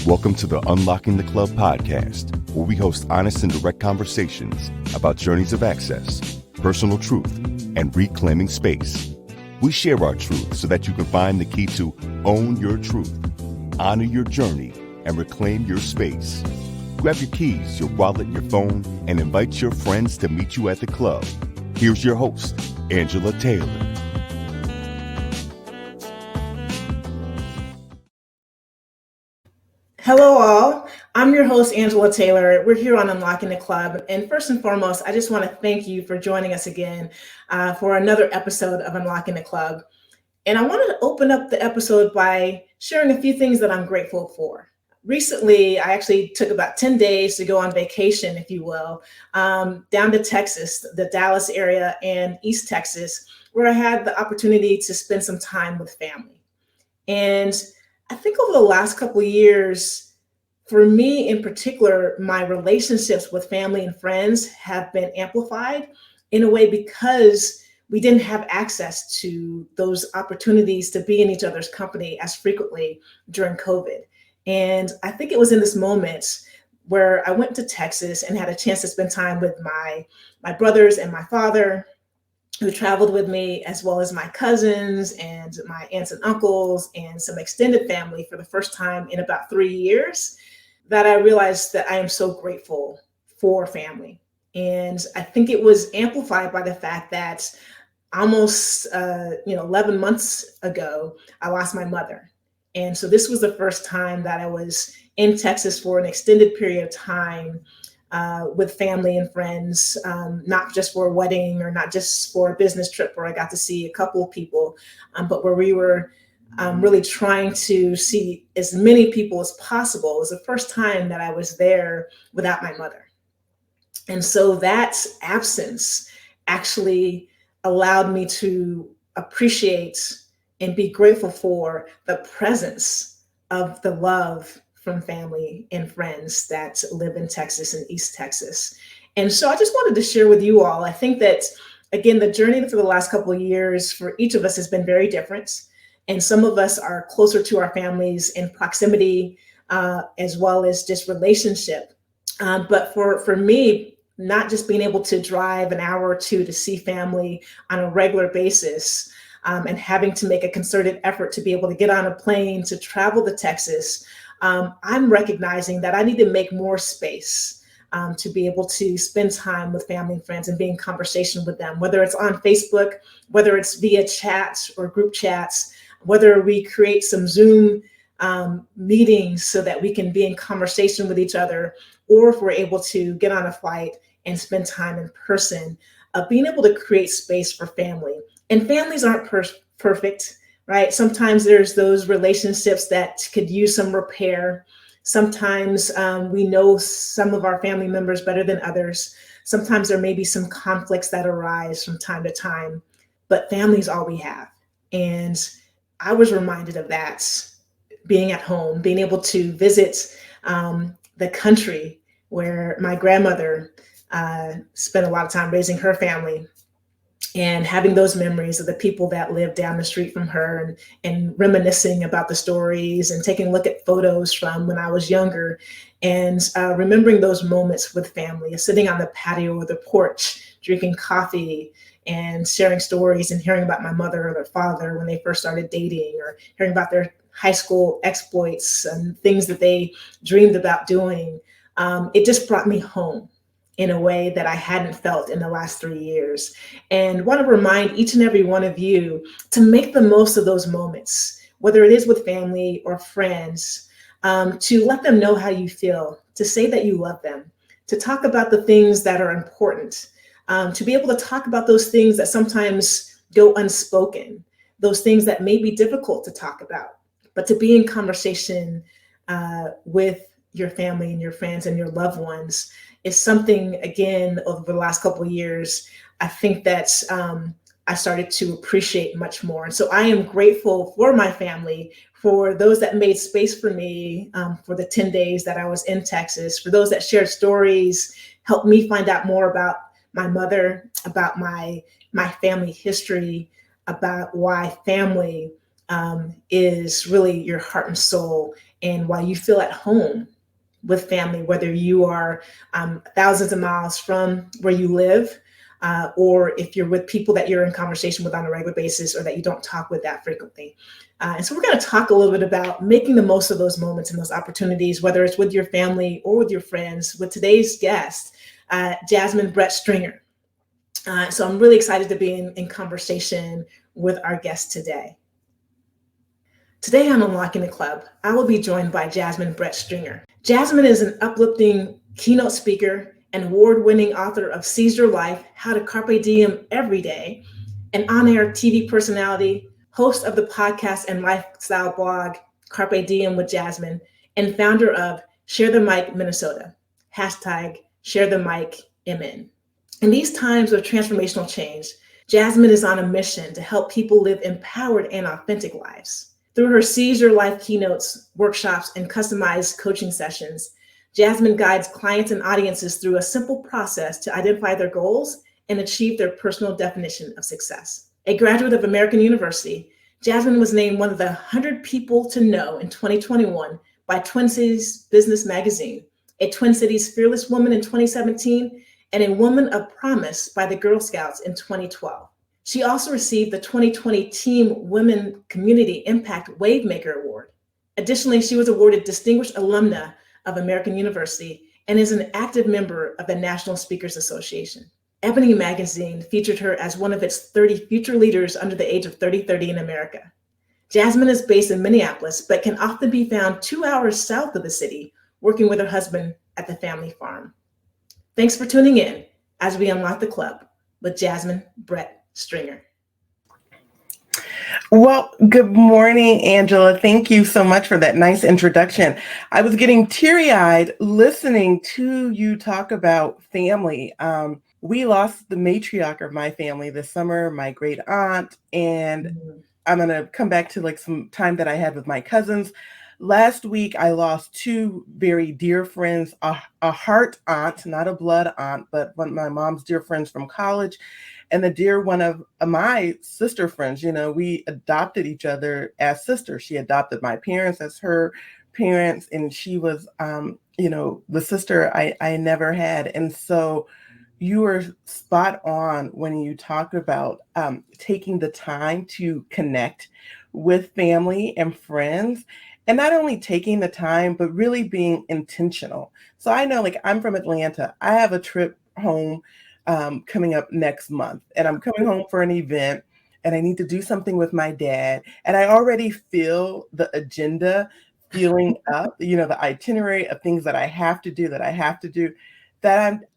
Welcome to the Unlocking the Club podcast, where we host honest and direct conversations about journeys of access, personal truth, and reclaiming space. We share our truth so that you can find the key to own your truth, honor your journey, and reclaim your space. Grab your keys, your wallet, your phone, and invite your friends to meet you at the club. Here's your host, Angela Taylor. Hello all, I'm your host, Angela Taylor. We're here on Unlocking the Club. And first and foremost, I just want to thank you for joining us again for another episode of Unlocking the Club. And I wanted to open up the episode by sharing a few things that I'm grateful for. Recently, I actually took about 10 days to go on vacation, if you will, down to Texas, the Dallas area and East Texas, where I had the opportunity to spend some time with family. And I think over the last couple of years, for me in particular, my relationships with family and friends have been amplified in a way because we didn't have access to those opportunities to be in each other's company as frequently during COVID. And I think it was in this moment where I went to Texas and had a chance to spend time with my brothers and my father, who traveled with me, as well as my cousins and my aunts and uncles and some extended family for the first time in about 3 years, that I realized that I am so grateful for family. And I think it was amplified by the fact that almost 11 months ago, I lost my mother. And so this was the first time that I was in Texas for an extended period of time with family and friends, not just for a wedding or not just for a business trip where I got to see a couple of people, but where we were really trying to see as many people as possible. It was the first time that I was there without my mother. And so that absence actually allowed me to appreciate and be grateful for the presence of the love from family and friends that live in Texas and East Texas. And so I just wanted to share with you all, I think that, again, the journey for the last couple of years for each of us has been very different. And some of us are closer to our families in proximity, as well as just relationship. But for me, not just being able to drive an hour or two to see family on a regular basis, and having to make a concerted effort to be able to get on a plane to travel to Texas, I'm recognizing that I need to make more space to be able to spend time with family and friends and be in conversation with them, whether it's on Facebook, whether it's via chats or group chats, whether we create some Zoom meetings so that we can be in conversation with each other, or if we're able to get on a flight and spend time in person, being able to create space for family. And families aren't perfect. Right? Sometimes there's those relationships that could use some repair. Sometimes we know some of our family members better than others. Sometimes there may be some conflicts that arise from time to time, but family is all we have. And I was reminded of that being at home, being able to visit the country where my grandmother spent a lot of time raising her family, and having those memories of the people that lived down the street from her, and reminiscing about the stories and taking a look at photos from when I was younger, and remembering those moments with family, sitting on the patio or the porch, drinking coffee and sharing stories and hearing about my mother or their father when they first started dating, or hearing about their high school exploits and things that they dreamed about doing. It just brought me home in a way that I hadn't felt in the last 3 years. And want to remind each and every one of you to make the most of those moments, whether it is with family or friends, to let them know how you feel, to say that you love them, to talk about the things that are important, to be able to talk about those things that sometimes go unspoken, those things that may be difficult to talk about, but to be in conversation with your family and your friends and your loved ones is something, again, over the last couple of years, I think that I started to appreciate much more. And so I am grateful for my family, for those that made space for me, for the 10 days that I was in Texas, for those that shared stories, helped me find out more about my mother, about my family history, about why family is really your heart and soul, and why you feel at home with family, whether you are thousands of miles from where you live, or if you're with people that you're in conversation with on a regular basis or that you don't talk with that frequently. And so we're going to talk a little bit about making the most of those moments and those opportunities, whether it's with your family or with your friends, with today's guest, Jasmine Stringer. So I'm really excited to be in conversation with our guest today. Today on Unlocking the Club, I will be joined by Jasmine Stringer. Jasmine is an uplifting keynote speaker and award-winning author of Seize Your Life, How to Carpe Diem Every Day, an on-air TV personality, host of the podcast and lifestyle blog Carpe Diem with Jasmine, and founder of Share the Mic Minnesota, #ShareTheMicMN. In these times of transformational change, Jasmine is on a mission to help people live empowered and authentic lives. Through her Seize Your Life keynotes, workshops, and customized coaching sessions, Jasmine guides clients and audiences through a simple process to identify their goals and achieve their personal definition of success. A graduate of American University, Jasmine was named one of the 100 people to know in 2021 by Twin Cities Business Magazine, a Twin Cities Fearless Woman in 2017, and a Woman of Promise by the Girl Scouts in 2012. She also received the 2020 Team Women Community Impact Wavemaker Award. Additionally, she was awarded Distinguished Alumna of American University and is an active member of the National Speakers Association. Ebony Magazine featured her as one of its 30 future leaders under the age of 30 in America. Jasmine is based in Minneapolis, but can often be found 2 hours south of the city, working with her husband at the family farm. Thanks for tuning in as we unlock the club with Jasmine Stringer. Well, good morning, Angela. Thank you so much for that nice introduction. I was getting teary-eyed listening to you talk about family. We lost the matriarch of my family this summer, my great aunt, and I'm going to come back to like some time that I had with my cousins. Last week, I lost two very dear friends, a heart aunt, not a blood aunt, but one of my mom's dear friends from college, and the dear one of my sister friends. You know, we adopted each other as sisters. She adopted my parents as her parents, and she was, the sister I never had. And so you were spot on when you talk about taking the time to connect with family and friends. And not only taking the time, but really being intentional. So I know, like, I'm from Atlanta. I have a trip home coming up next month, and I'm coming home for an event, and I need to do something with my dad. And I already feel the agenda feeling up, the itinerary of things that I have to do, that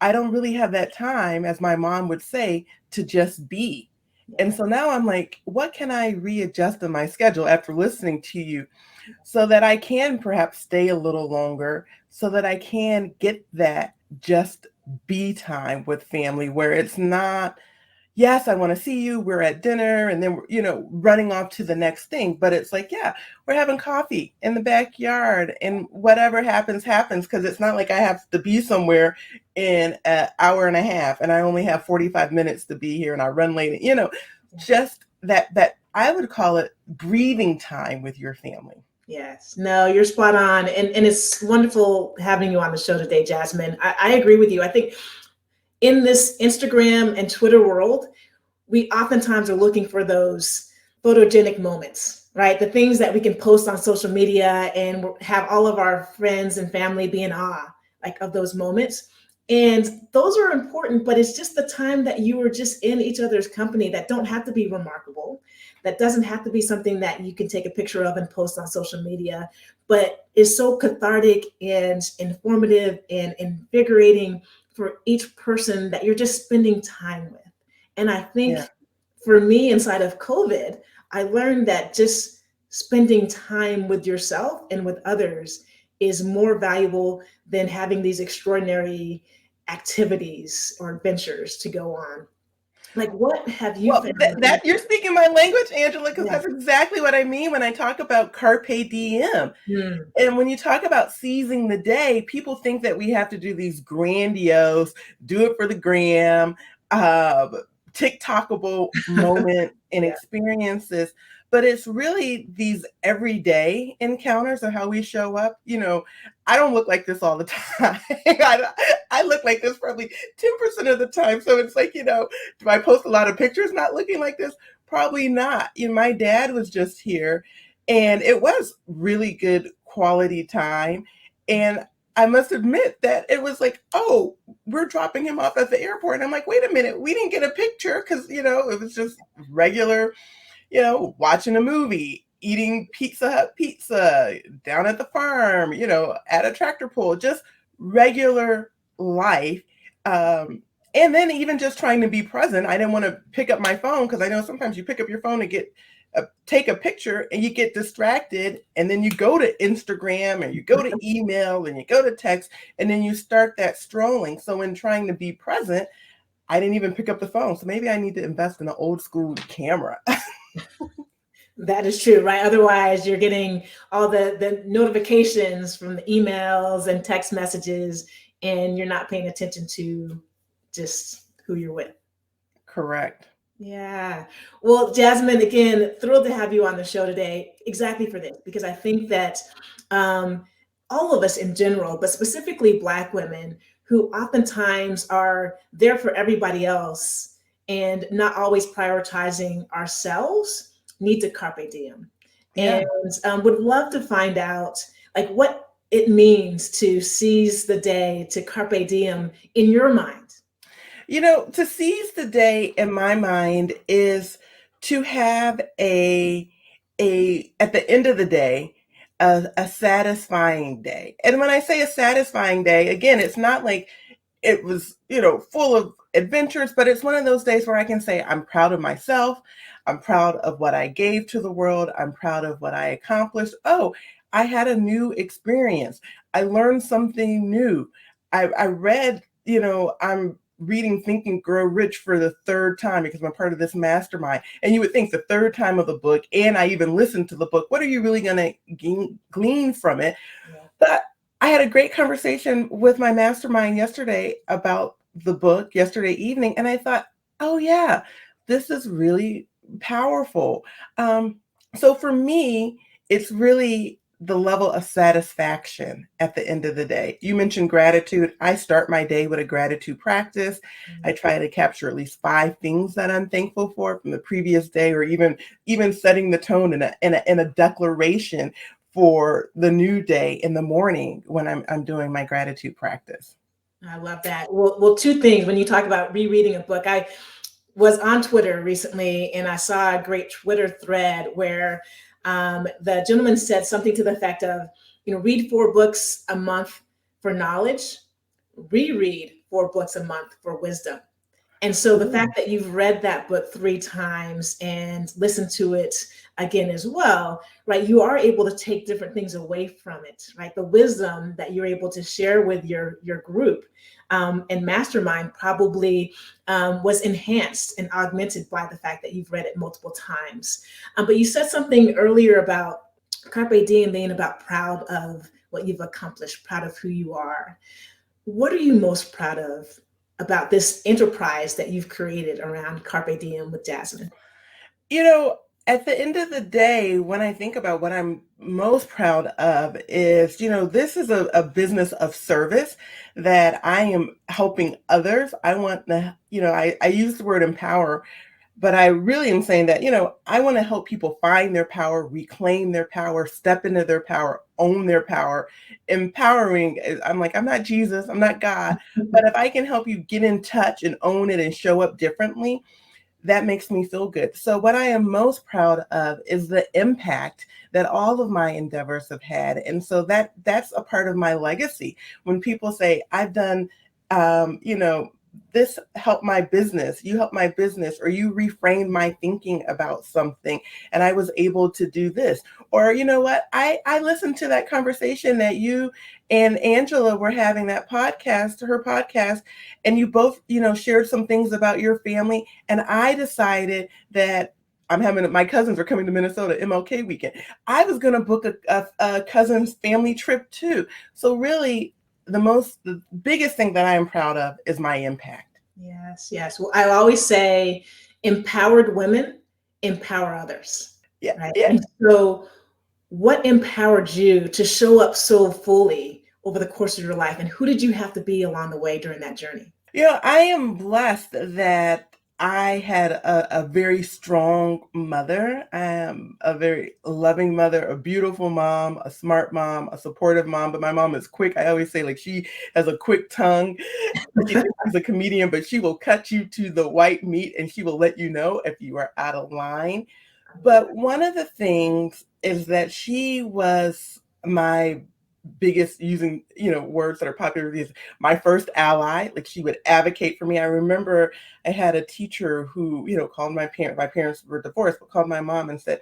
I don't really have that time, as my mom would say, to just be. And so now I'm like, what can I readjust in my schedule after listening to you so that I can perhaps stay a little longer, so that I can get that just be time with family where it's not, yes, I want to see you, we're at dinner, and then we're, running off to the next thing. But it's like, yeah, we're having coffee in the backyard, and whatever happens, because it's not like I have to be somewhere in an hour and a half and I only have 45 minutes to be here and I run late, just that I would call it breathing time with your family. Yes, no, you're spot on. And it's wonderful having you on the show today, Jasmine. I agree with you. I think in this Instagram and Twitter world, we oftentimes are looking for those photogenic moments, right? The things that we can post on social media and have all of our friends and family be in awe, like, of those moments. And those are important, but it's just the time that you are just in each other's company that don't have to be remarkable. That doesn't have to be something that you can take a picture of and post on social media, but is so cathartic and informative and invigorating for each person that you're just spending time with. And I think for me, inside of COVID, I learned that just spending time with yourself and with others is more valuable than having these extraordinary activities or adventures to go on. Like, what have you found? That you're speaking my language, Angela, because that's exactly what I mean when I talk about carpe diem. And when you talk about seizing the day, people think that we have to do these grandiose, do it for the gram, TikTokable moment and experiences. but it's really these everyday encounters of how we show up. I don't look like this all the time. I look like this probably 10% of the time. So it's like, do I post a lot of pictures not looking like this? Probably not. My dad was just here, and it was really good quality time. And I must admit that it was like, oh, we're dropping him off at the airport. And I'm like, wait a minute, we didn't get a picture because, it was just regular, watching a movie, eating Pizza Hut pizza down at the farm, at a tractor pull, just regular life. And then even just trying to be present, I didn't want to pick up my phone because I know sometimes you pick up your phone and take a picture and you get distracted, and then you go to Instagram and you go to email and you go to text, and then you start that strolling. So in trying to be present, I didn't even pick up the phone. So maybe I need to invest in an old school camera. That is true, right? Otherwise, you're getting all the notifications from the emails and text messages, and you're not paying attention to just who you're with. Correct. Yeah. Well, Jasmine, again, thrilled to have you on the show today, exactly for this, because I think that all of us in general, but specifically Black women who oftentimes are there for everybody else and not always prioritizing ourselves, need to carpe diem. Yeah. And would love to find out like what it means to seize the day, to carpe diem in your mind. To seize the day in my mind is to have at the end of the day, a satisfying day. And when I say a satisfying day, again, it's not like it was, full of adventures, but it's one of those days where I can say, I'm proud of myself. I'm proud of what I gave to the world. I'm proud of what I accomplished. Oh, I had a new experience. I learned something new. I read, I'm reading Think and Grow Rich for the third time because I'm part of this mastermind. And you would think the third time of the book, and I even listened to the book, what are you really going to glean from it? Yeah. But I had a great conversation with my mastermind yesterday about the book yesterday evening. And I thought, oh yeah, this is really powerful. So for me, it's really the level of satisfaction at the end of the day. You mentioned gratitude. I start my day with a gratitude practice. I try to capture at least 5 things that I'm thankful for from the previous day, or even setting the tone in a declaration for the new day in the morning when I'm doing my gratitude practice. I love that. Well, 2 things when you talk about rereading a book. I was on Twitter recently and I saw a great Twitter thread where the gentleman said something to the effect of, read 4 books a month for knowledge, reread 4 books a month for wisdom. And so the fact that you've read that book 3 times and listened to it again as well, right? You are able to take different things away from it, right? The wisdom that you're able to share with your group and mastermind probably was enhanced and augmented by the fact that you've read it multiple times. But you said something earlier about carpe diem being about proud of what you've accomplished, proud of who you are. What are you most proud of about this enterprise that you've created around carpe diem with Jasmine? At the end of the day, when I think about what I'm most proud of is, this is a business of service that I am helping others. I want to, I use the word empower, but I really am saying that, I want to help people find their power, reclaim their power, step into their power, own their power. Empowering, I'm like, I'm not Jesus, I'm not God, but if I can help you get in touch and own it and show up differently, that makes me feel good. So what I am most proud of is the impact that all of my endeavors have had. And so that's a part of my legacy. When people say, I've done, this helped my business, you helped my business, or you reframed my thinking about something, and I was able to do this. Or, you know what, I listened to that conversation that you and Angela were having, her podcast, and you both, shared some things about your family. And I decided that my cousins are coming to Minnesota MLK weekend. I was going to book a cousin's family trip too. So really, the biggest thing that I am proud of is my impact. Yes. Well, I always say empowered women empower others. Yeah. right? Yeah. And so what empowered you to show up so fully over the course of your life? And who did you have to be along the way during that journey? I am blessed that I had a very strong mother, a very loving mother, a beautiful mom, a smart mom, a supportive mom. But my mom is quick. I always say, like, she has a quick tongue. She thinks she's a comedian, but she will cut you to the white meat and she will let you know if you are out of line. But one of the things is that she was my biggest, using words that are popular these, my first ally. Like, she would advocate for me. I remember I had a teacher who called my parents were divorced, but called my mom and said,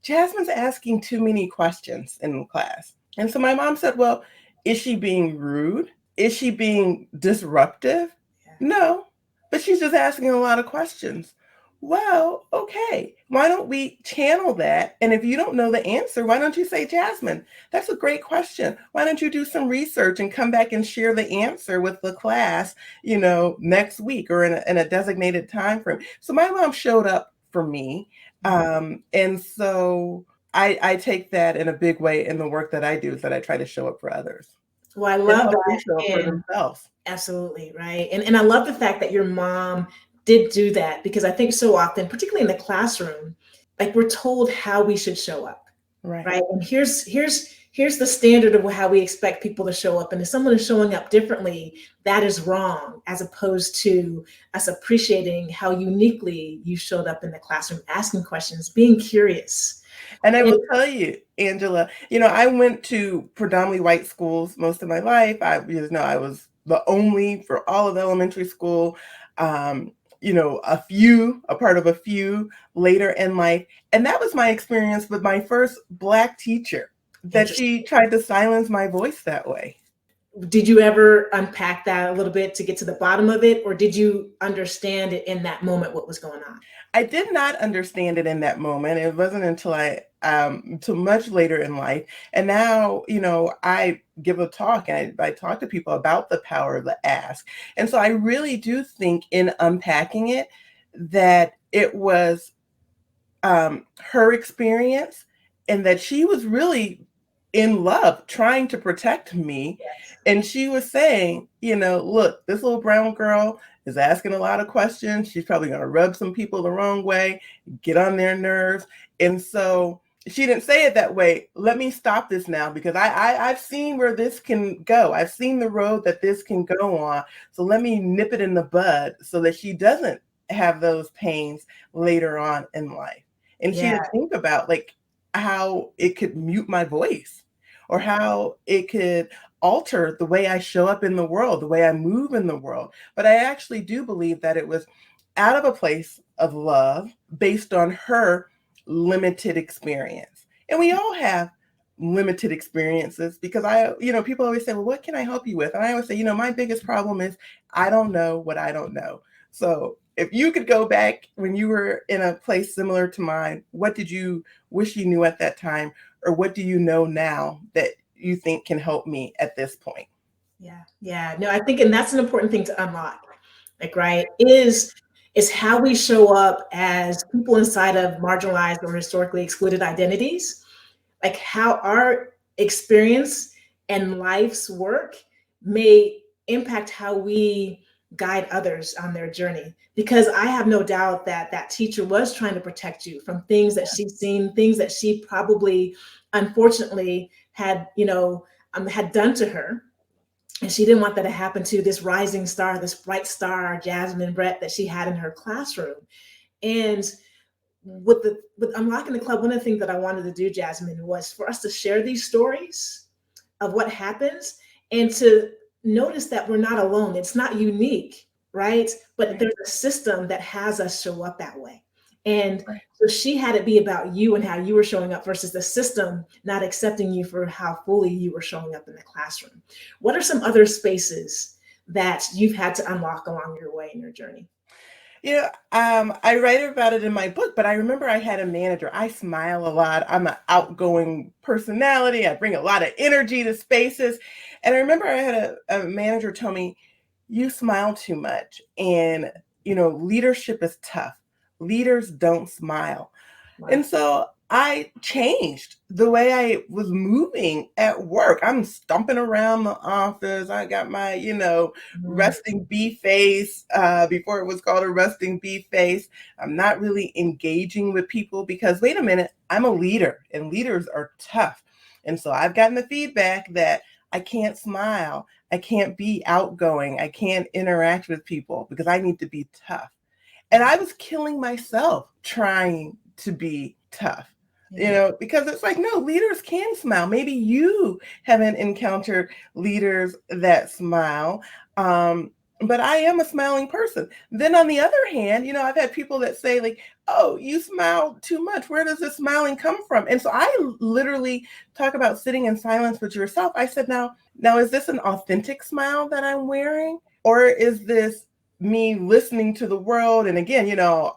Jasmine's asking too many questions in class. And so my mom said, well, is she being rude? Is she being disruptive? Yeah. No, but she's just asking a lot of questions. Well, okay, why don't we channel that? And if you don't know the answer, why don't you say, Jasmine, that's a great question. Why don't you do some research and come back and share the answer with the class, next week or in a designated time frame? So my mom showed up for me. And so I take that in a big way in the work that I do, is that I try to show up for others. Well, I And love help them that. show up for And themselves. absolutely, right. And I love the fact that your mom did do that, because I think so often, particularly in the classroom, like, we're told how we should show up, Right. right? And here's the standard of how we expect people to show up. And if someone is showing up differently, that is wrong, as opposed to us appreciating how uniquely you showed up in the classroom, asking questions, being curious. And I will tell you, Angela, I went to predominantly white schools most of my life. I was the only for all of elementary school. A part of a few later in life. And that was my experience with my first Black teacher, that she tried to silence my voice that way. Did you ever unpack that a little bit to get to the bottom of it? Or did you understand it in that moment, what was going on? I did not understand it in that moment. It wasn't until till much later in life. And now, I give a talk and I talk to people about the power of the ask. And so I really do think, in unpacking it, that it was her experience, and that she was really in love, trying to protect me. Yes. And she was saying, look, this little brown girl is asking a lot of questions. She's probably going to rub some people the wrong way, get on their nerves. And so she didn't say it that way. Let me stop this now, because I've seen where this can go. I've seen the road that this can go on. So let me nip it in the bud so that she doesn't have those pains later on in life. And she didn't think about, like, how it could mute my voice, or how it could alter the way I show up in the world, the way I move in the world. But I actually do believe that it was out of a place of love, based on her limited experience. And we all have limited experiences, because people always say, well, what can I help you with? And I always say, my biggest problem is I don't know what I don't know. So if you could go back when you were in a place similar to mine, what did you wish you knew at that time? Or what do you know now that you think can help me at this point? Yeah. No, I think, and that's an important thing to unlock. Like, right, is how we show up as people inside of marginalized or historically excluded identities, like how our experience and life's work may impact how we guide others on their journey. Because I have no doubt that that teacher was trying to protect you from things that she's seen, things that she probably, unfortunately, had done to her. And she didn't want that to happen to this rising star, this bright star, Jasmine Brett, that she had in her classroom. And with Unlocking the Club, one of the things that I wanted to do, Jasmine, was for us to share these stories of what happens, and to notice that we're not alone. It's not unique, right? But there's a system that has us show up that way. And so she had it be about you and how you were showing up, versus the system not accepting you for how fully you were showing up in the classroom. What are some other spaces that you've had to unlock along your way in your journey? I write about it in my book, but I remember I had a manager. I smile a lot. I'm an outgoing personality. I bring a lot of energy to spaces. And I remember I had a manager tell me, you smile too much. And, leadership is tough. Leaders don't smile. Wow. And so I changed the way I was moving at work. I'm stomping around the office. I got my, resting bee face before it was called a resting bee face. I'm not really engaging with people because, wait a minute, I'm a leader and leaders are tough. And so I've gotten the feedback that I can't smile. I can't be outgoing. I can't interact with people because I need to be tough. And I was killing myself trying to be tough. Because it's like, no, leaders can smile. Maybe you haven't encountered leaders that smile. But I am a smiling person. Then on the other hand, I've had people that say like, oh, you smile too much. Where does this smiling come from? And so I literally talk about sitting in silence with yourself. I said, now, is this an authentic smile that I'm wearing? Or is this me listening to the world? And again,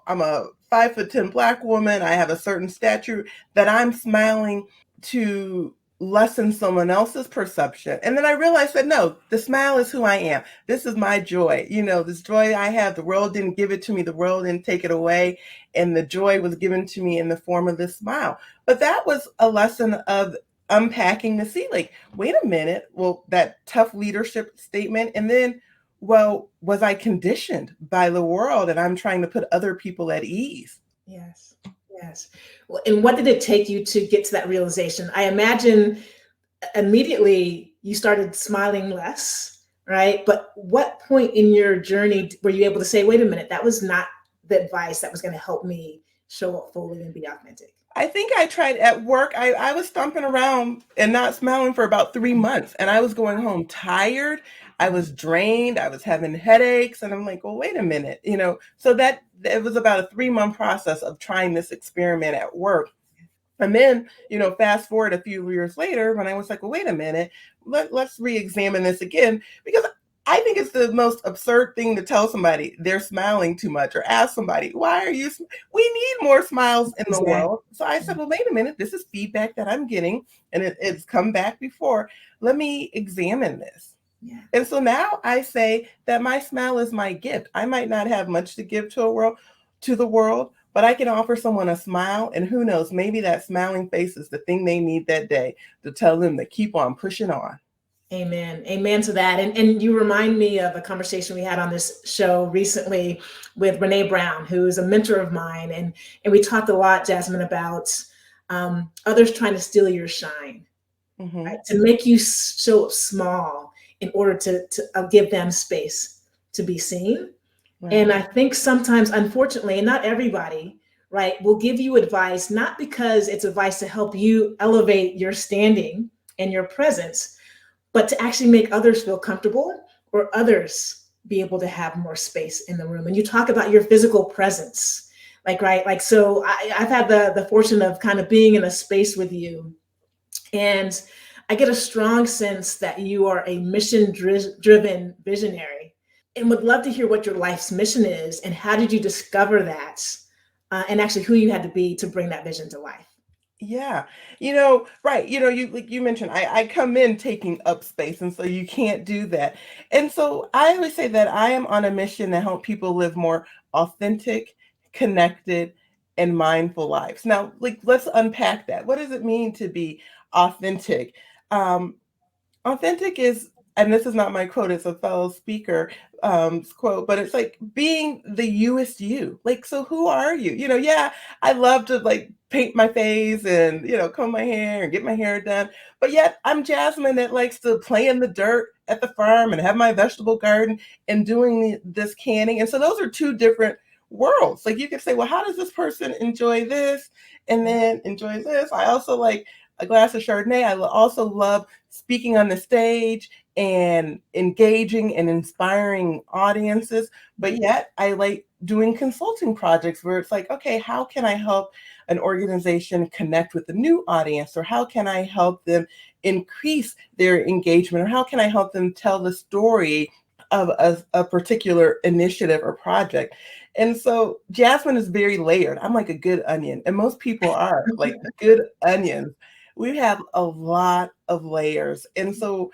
I'm a 5'10" Black woman. I have a certain stature that I'm smiling to lessen someone else's perception. And then I realized that no, the smile is who I am. This is my joy. This joy I have, the world didn't give it to me. The world didn't take it away. And the joy was given to me in the form of this smile. But that was a lesson of unpacking to see like, wait a minute, well, that tough leadership statement. And then, well, was I conditioned by the world and I'm trying to put other people at ease? Yes. Well, and what did it take you to get to that realization? I imagine immediately you started smiling less, right? But what point in your journey were you able to say, wait a minute, that was not the advice that was going to help me show up fully and be authentic? I think I tried at work. I was stomping around and not smiling for about 3 months. And I was going home tired. I was drained. I was having headaches. And I'm like, well, wait a minute, so that it was about a 3-month process of trying this experiment at work. And then, fast forward a few years later, when I was like, well, wait a minute, let's re-examine this again, because I think it's the most absurd thing to tell somebody they're smiling too much or ask somebody, why are you? We need more smiles in the world. So I said, well, wait a minute, this is feedback that I'm getting and it's come back before. Let me examine this. Yeah. And so now I say that my smile is my gift. I might not have much to give to the world, but I can offer someone a smile, and who knows, maybe that smiling face is the thing they need that day to tell them to keep on pushing on. Amen to that. And you remind me of a conversation we had on this show recently with Brene Brown, who is a mentor of mine. And we talked a lot, Jasmine, about others trying to steal your shine, right? To make you show up small in order to give them space to be seen. Right. And I think sometimes, unfortunately, and not everybody, right, will give you advice, not because it's advice to help you elevate your standing and your presence, but to actually make others feel comfortable or others be able to have more space in the room. And you talk about your physical presence, so I've had the fortune of kind of being in a space with you. And I get a strong sense that you are a mission-driven visionary, and would love to hear what your life's mission is and how did you discover that, and actually who you had to be to bring that vision to life. Yeah, right. You mentioned I come in taking up space, and so you can't do that. And so I always say that I am on a mission to help people live more authentic, connected, and mindful lives. Now, let's unpack that. What does it mean to be authentic? Authentic is, and this is not my quote, it's a fellow speaker quote, but it's like being the youest you. So who are you? Yeah, I love to paint my face and, comb my hair and get my hair done. But yet I'm Jasmine that likes to play in the dirt at the farm and have my vegetable garden and doing this canning. And so those are two different worlds. You could say, well, how does this person enjoy this and then enjoy this? I also like a glass of Chardonnay. I also love speaking on the stage and engaging and inspiring audiences. But yet I like doing consulting projects where it's like, okay, how can I help an organization connect with a new audience? Or how can I help them increase their engagement? Or how can I help them tell the story of a particular initiative or project? And so Jasmine is very layered. I'm like a good onion, and most people are like good onions. We have a lot of layers. And so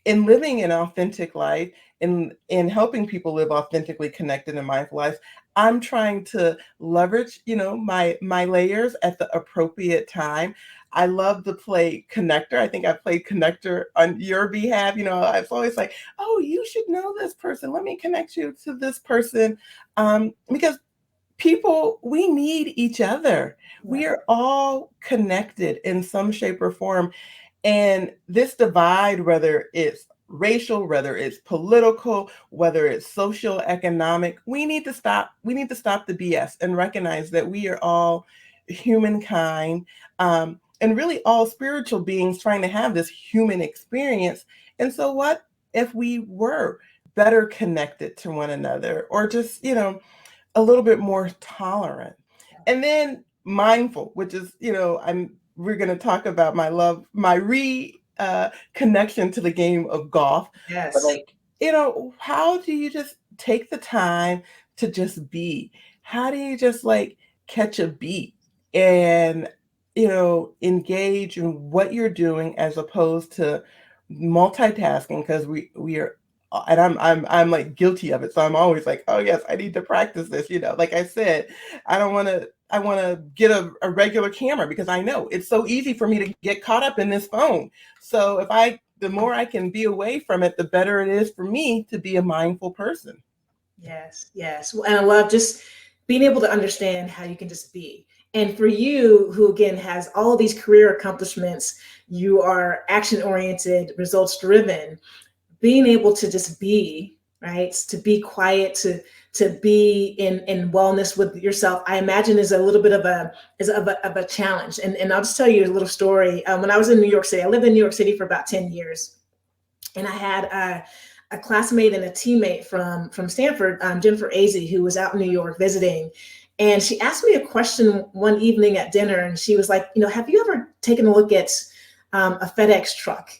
in living an authentic life, in helping people live authentically connected and mindful lives, I'm trying to leverage, my layers at the appropriate time. I love to play connector. I think I played connector on your behalf. I was always like, oh, you should know this person. Let me connect you to this person. Because people, we need each other. We are all connected in some shape or form. And this divide, whether it's racial, whether it's political, whether it's social, economic, we need to stop. We need to stop the BS and recognize that we are all humankind, and really all spiritual beings trying to have this human experience. And so what if we were better connected to one another, or just, a little bit more tolerant, and then mindful, which is, we're going to talk about my connection to the game of golf. But Yes. how do you just take the time to just be? How do you just like catch a beat and, engage in what you're doing as opposed to multitasking? Because we are, and I'm like guilty of it. So I'm always like, oh yes, I need to practice this. Like I said, I want to get a regular camera, because I know it's so easy for me to get caught up in this phone. So the more I can be away from it, the better it is for me to be a mindful person. Yes, yes. And I love just being able to understand how you can just be. And for you, who again has all these career accomplishments, you are action oriented, results driven, being able to just be, right? To be quiet, to be in wellness with yourself, I imagine is a little bit of a challenge. And I'll just tell you a little story. When I was in New York City, I lived in New York City for about 10 years. And I had a classmate and a teammate from Stanford, Jennifer Azzi, who was out in New York visiting. And she asked me a question one evening at dinner, and she was like, have you ever taken a look at a FedEx truck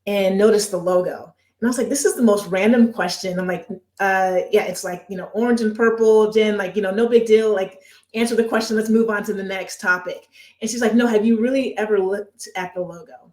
and noticed the logo? And I was like, this is the most random question. I'm like, yeah, it's like, orange and purple, Jen, like, no big deal. Like, answer the question. Let's move on to the next topic. And she's like, no, have you really ever looked at the logo?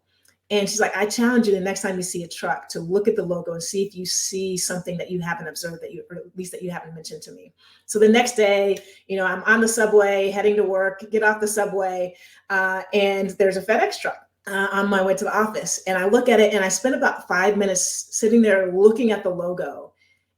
And she's like, I challenge you the next time you see a truck to look at the logo and see if you see something that you haven't observed, or at least that you haven't mentioned to me. So the next day, I'm on the subway heading to work, get off the subway, and there's a FedEx truck on my way to the office. And I look at it, and I spent about 5 minutes sitting there looking at the logo.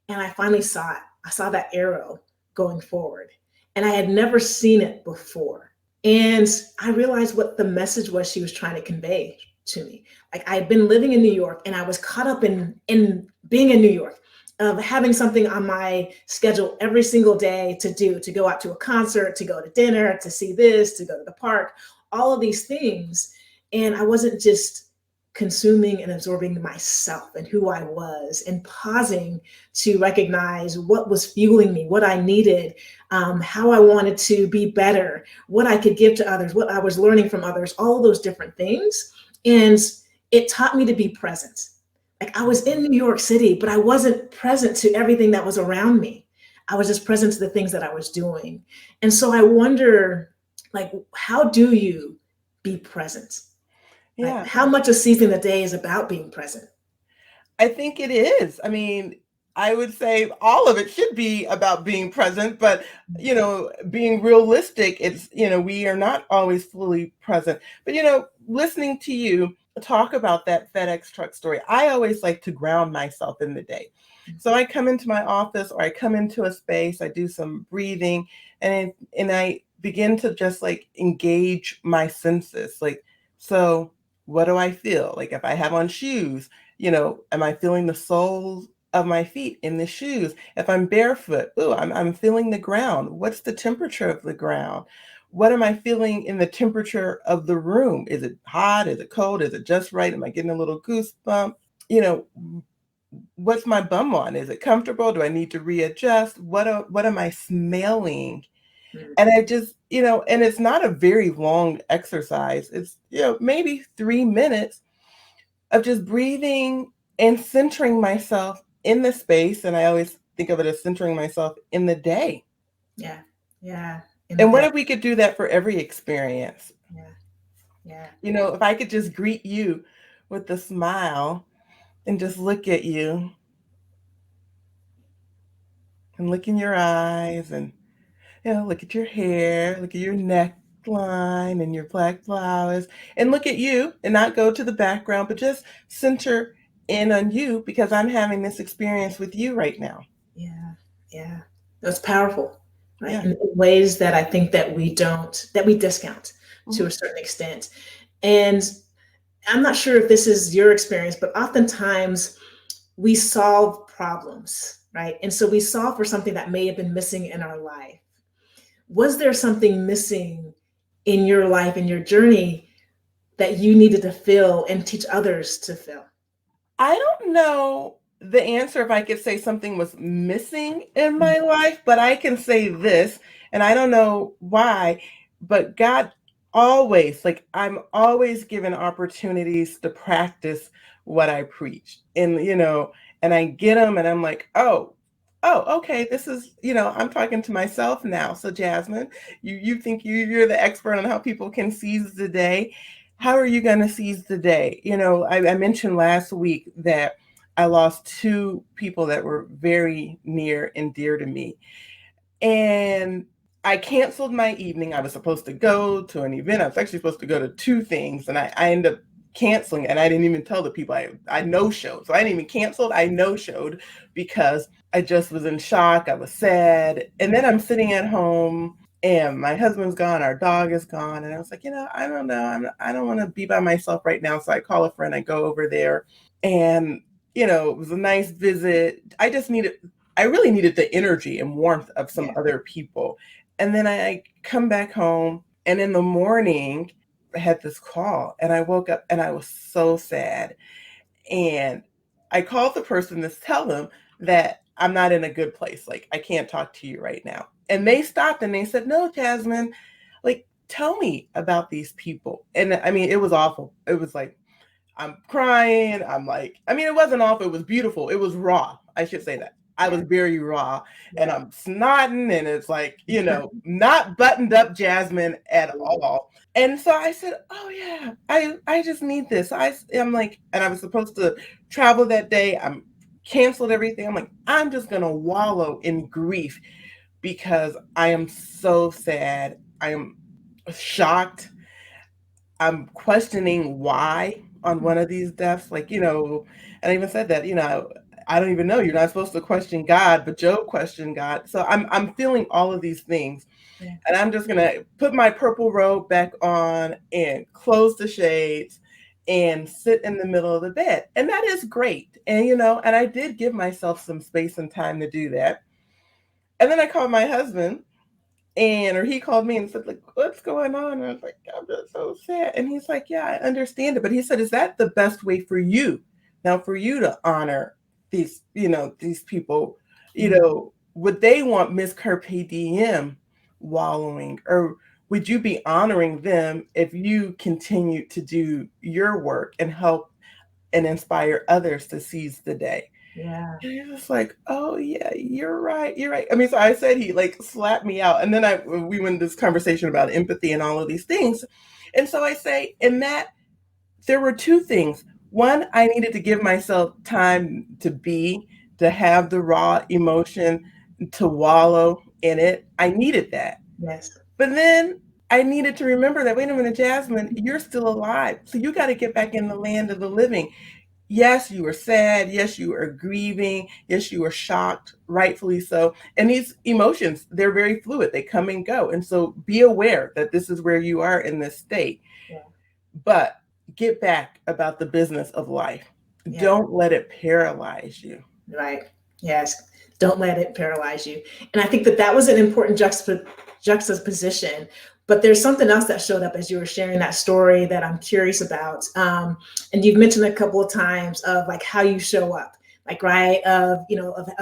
And I finally saw it. I saw that arrow going forward. And I had never seen it before. And I realized what the message was she was trying to convey to me. Like, I had been living in New York, and I was caught up in being in New York, of having something on my schedule every single day to go out to a concert, to go to dinner, to see this, to go to the park, all of these things. And I wasn't just consuming and absorbing myself and who I was, and pausing to recognize what was fueling me, what I needed, how I wanted to be better, what I could give to others, what I was learning from others, all of those different things. And it taught me to be present. Like, I was in New York City, but I wasn't present to everything that was around me. I was just present to the things that I was doing. And so I wonder, like, how do you be present? Yeah. Like, how much of seizing the day is about being present? I think it is. I mean, I would say all of it should be about being present, but, being realistic, it's, we are not always fully present. But, listening to you talk about that FedEx truck story, I always like to ground myself in the day. So I come into my office, or I come into a space, I do some breathing, and I begin to just like engage my senses. Like, so what do I feel? Like, if I have on shoes, am I feeling the soles of my feet in the shoes? If I'm barefoot, I'm feeling the ground. What's the temperature of the ground? What am I feeling in the temperature of the room? Is it hot? Is it cold? Is it just right? Am I getting a little goosebump? What's my bum on? Is it comfortable? Do I need to readjust? What am I smelling? And I just, and it's not a very long exercise. It's, maybe 3 minutes of just breathing and centering myself in the space. And I always think of it as centering myself in the day. Yeah. Yeah. And what if we could do that for every experience? Yeah. Yeah. If I could just greet you with a smile, and just look at you and look in your eyes and, look at your hair, look at your neckline and your black blouse, and look at you and not go to the background, but just center in on you because I'm having this experience with you right now. Yeah, yeah. That's powerful, right? Yeah. In ways that I think that we discount to a certain extent. And I'm not sure if this is your experience, but oftentimes we solve problems, right? And so we solve for something that may have been missing in our life. Was there something missing in your life, in your journey, that you needed to fill and teach others to fill? I don't know the answer if I could say something was missing in my life, but I can say this, and I don't know why, but God always, like, I'm always given opportunities to practice what I preach. And, and I get them and I'm like, okay, this is, I'm talking to myself now. So Jasmine, you think you're the expert on how people can seize the day. How are you going to seize the day? I mentioned last week that I lost two people that were very near and dear to me. And I canceled my evening. I was supposed to go to an event. I was actually supposed to go to two things. And I ended up canceling. And I didn't even tell the people I no-showed. So I didn't even cancel. I no-showed because I just was in shock. I was sad. And then I'm sitting at home and my husband's gone, our dog is gone. And I was like, I don't know. I don't want to be by myself right now. So I call a friend, I go over there and, it was a nice visit. I really needed the energy and warmth of some other people. And then I come back home and in the morning I had this call and I woke up and I was so sad. And I called the person to tell them that I'm not in a good place. Like, I can't talk to you right now. And they stopped and they said, no, Jasmine, like, tell me about these people. And I mean, it was awful. It was like, I'm crying. I'm like, I mean, it wasn't awful. It was beautiful. It was raw. I should say that. I was very raw and I'm snotting and it's like, not buttoned up Jasmine at all. And so I said, oh yeah, I just need this. I'm like, and I was supposed to travel that day. I'm canceled everything. I'm like, I'm just going to wallow in grief because I am so sad. I am shocked. I'm questioning why on one of these deaths. Like, and I even said that, I don't even know. You're not supposed to question God, but Job questioned God. So I'm feeling all of these things. Yeah. And I'm just going to put my purple robe back on and close the shades and sit in the middle of the bed. And that is great. And, and I did give myself some space and time to do that. And then I called my husband or he called me and said, like, what's going on? And I was like, I'm just so sad. And he's like, yeah, I understand it. But he said, is that the best way for you? Now, for you to honor these, these people, would they want Miss Carpe Diem wallowing? Or would you be honoring them if you continue to do your work and help and inspire others to seize the day? Yeah. And he was like, oh yeah, you're right. You're right. I mean, so I said he like slapped me out. And then we went into this conversation about empathy and all of these things. And so I say in that there were two things. One, I needed to give myself time to have the raw emotion, to wallow in it. I needed that. Yes. But then I needed to remember that, wait a minute, Jasmine, you're still alive. So you got to get back in the land of the living. Yes, you were sad. Yes, you were grieving. Yes, you were shocked, rightfully so. And these emotions, they're very fluid. They come and go. And so be aware that this is where you are in this state. Yeah. But get back about the business of life. Yeah. Don't let it paralyze you. Right. Yes. Don't let it paralyze you. And I think that was an important juxtaposition. But there's something else that showed up as you were sharing that story that I'm curious about. And you've mentioned a couple of times of like how you show up, like, right, of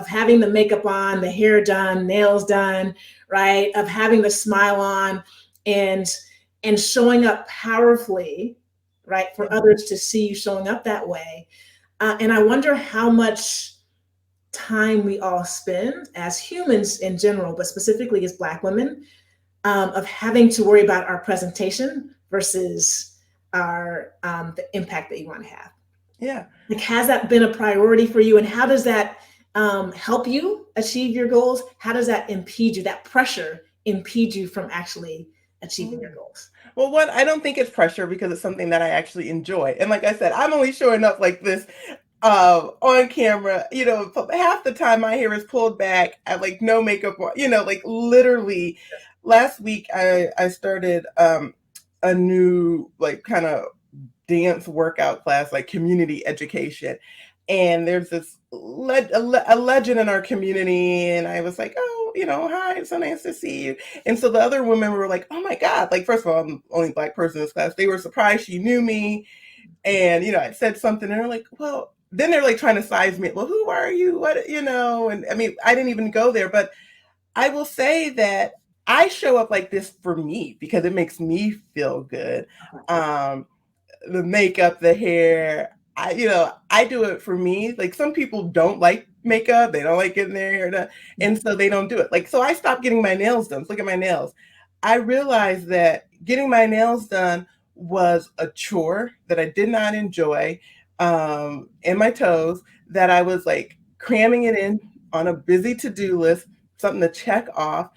having the makeup on, the hair done, nails done, right, of having the smile on and showing up powerfully, right, for others to see you showing up that way. And I wonder how much time we all spend as humans in general, but specifically as Black women, of having to worry about our presentation versus our the impact that you want to have. Yeah. Like, has that been a priority for you? And how does that help you achieve your goals? How does that impede you, that pressure impede you from actually achieving your goals? Well, one, I don't think it's pressure because it's something that I actually enjoy. And like I said, I'm only showing up like this on camera. Half the time my hair is pulled back. I like no makeup on, like literally last week I started a new like kind of dance workout class, like community education. And there's this a legend in our community. And I was like, oh, hi, it's so nice to see you. And so the other women were like, oh my God, like, first of all, I'm the only Black person in this class. They were surprised she knew me. And, I said something and they're like, well, then they're like trying to size me. Well, who are you? What, and I mean, I didn't even go there, but I will say that I show up like this for me because it makes me feel good. The makeup, the hair, I do it for me. Like, some people don't like makeup, they don't like getting their hair done, and so they don't do it. Like, so I stopped getting my nails done. Look at my nails. I realized that getting my nails done was a chore that I did not enjoy, and my toes, that I was like cramming it in on a busy to-do list, something to check off.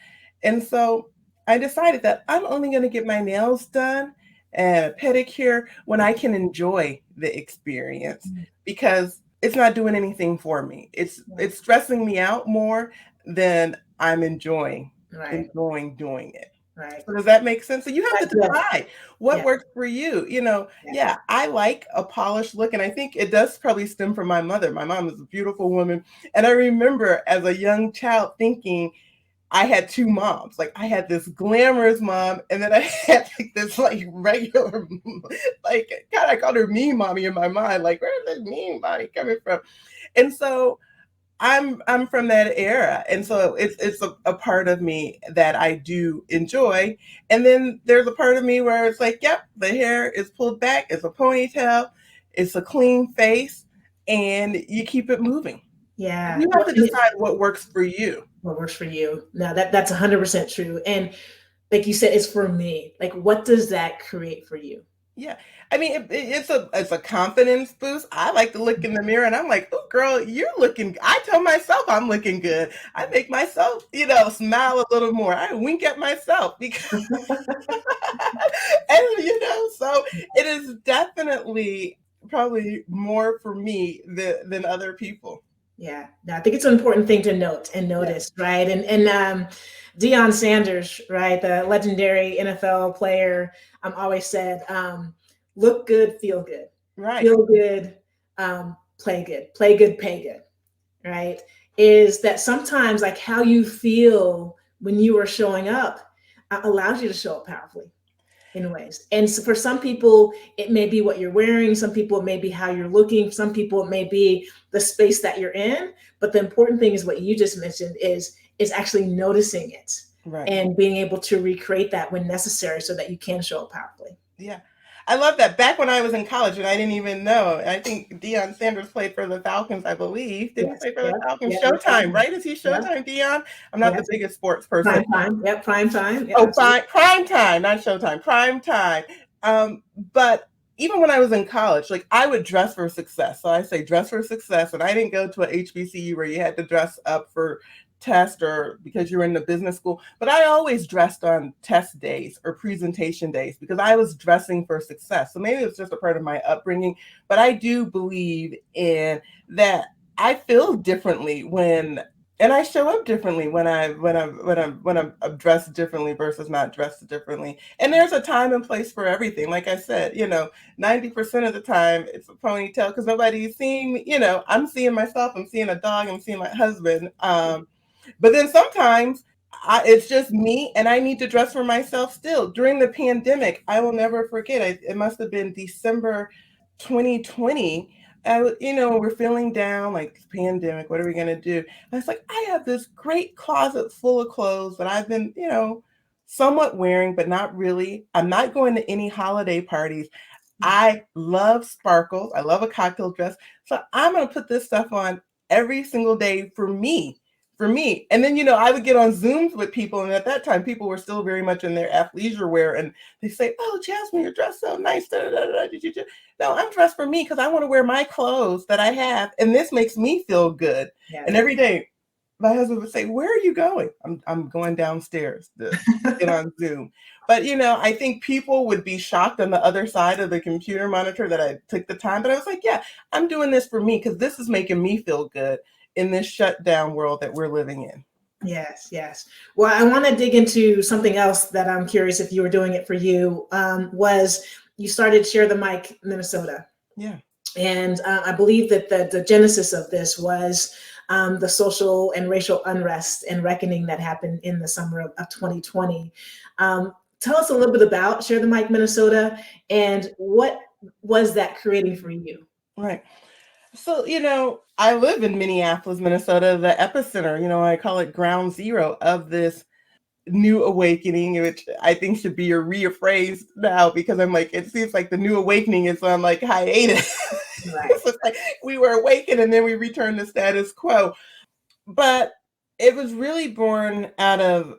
And so I decided that I'm only going to get my nails done and a pedicure when I can enjoy the experience, because it's not doing anything for me. It's stressing me out more than I'm enjoying doing it. Right. So does that make sense? So you have to Yes. decide what Yeah. works for you. Yeah, I like a polished look, and I think it does probably stem from my mother. My mom is a beautiful woman, and I remember as a young child thinking I had two moms. Like, I had this glamorous mom, and then I had like this like regular, like, God, I called her mean mommy in my mind. Like, where's this mean mommy coming from? And so I'm from that era, and so it's a part of me that I do enjoy. And then there's a part of me where it's like, yep, the hair is pulled back, it's a ponytail, it's a clean face, and you keep it moving. Yeah. You have to decide what works for you. What works for you. Now that's 100% true. And like you said, it's for me. Like, what does that create for you? Yeah. I mean, it's a confidence boost. I like to look in the mirror and I'm like, oh, girl, you're looking. I tell myself I'm looking good. I make myself, smile a little more. I wink at myself because, and so it is definitely probably more for me than other people. Yeah, I think it's an important thing to note and notice, right? And Deion Sanders, right, the legendary NFL player, always said, "Look good, feel good, Right. feel good, play good, pay good." Right? Is that sometimes like how you feel when you are showing up allows you to show up powerfully in ways. And so for some people, it may be what you're wearing. Some people, it may be how you're looking. Some people, it may be the space that you're in. But the important thing is what you just mentioned is actually noticing it and being able to recreate that when necessary so that you can show up powerfully. Yeah. I love that. Back when I was in college and I didn't even know, I think Deion Sanders played for the Falcons, I believe. Didn't he play for the Falcons? Showtime, right? Is he Showtime, Deion? I'm not the biggest sports person. Prime time. Yep, prime time. Oh, prime time, not Showtime, prime time. But even when I was in college, like, I would dress for success. So I say dress for success. And I didn't go to a HBCU where you had to dress up for test or because you were in the business school, but I always dressed on test days or presentation days because I was dressing for success. So maybe it's just a part of my upbringing, but I do believe in that. I feel differently and I show up differently when I'm dressed differently versus not dressed differently. And there's a time and place for everything. Like I said, 90% of the time it's a ponytail because nobody's seeing me. I'm seeing myself. I'm seeing a dog. I'm seeing my husband. But then sometimes it's just me and I need to dress for myself still. During the pandemic, I will never forget, it must have been December 2020. We're feeling down, like, pandemic, what are we going to do? I was like, I have this great closet full of clothes that I've been, somewhat wearing, but not really. I'm not going to any holiday parties. I love sparkles. I love a cocktail dress. So I'm going to put this stuff on every single day for me for me. And then, I would get on Zooms with people. And at that time, people were still very much in their athleisure wear. And they say, oh, Jasmine, you're dressed so nice. Da, da, da, da. No, I'm dressed for me because I want to wear my clothes that I have. And this makes me feel good. Yeah. And every day, my husband would say, where are you going? I'm going downstairs to get on Zoom. But, I think people would be shocked on the other side of the computer monitor that I took the time. But I was like, yeah, I'm doing this for me because this is making me feel good in this shutdown world that we're living in. Yes, yes. Well, I want to dig into something else that I'm curious if you were doing it for you, was you started Share the Mic Minnesota. Yeah. And I believe that the genesis of this was the social and racial unrest and reckoning that happened in the summer of 2020. Tell us a little bit about Share the Mic Minnesota and what was that creating for you? Right. So, I live in Minneapolis, Minnesota, the epicenter, I call it ground zero of this new awakening, which I think should be rephrased now because I'm like, it seems like the new awakening is on like hiatus. Right. So it's like we were awakened and then we returned to status quo. But it was really born out of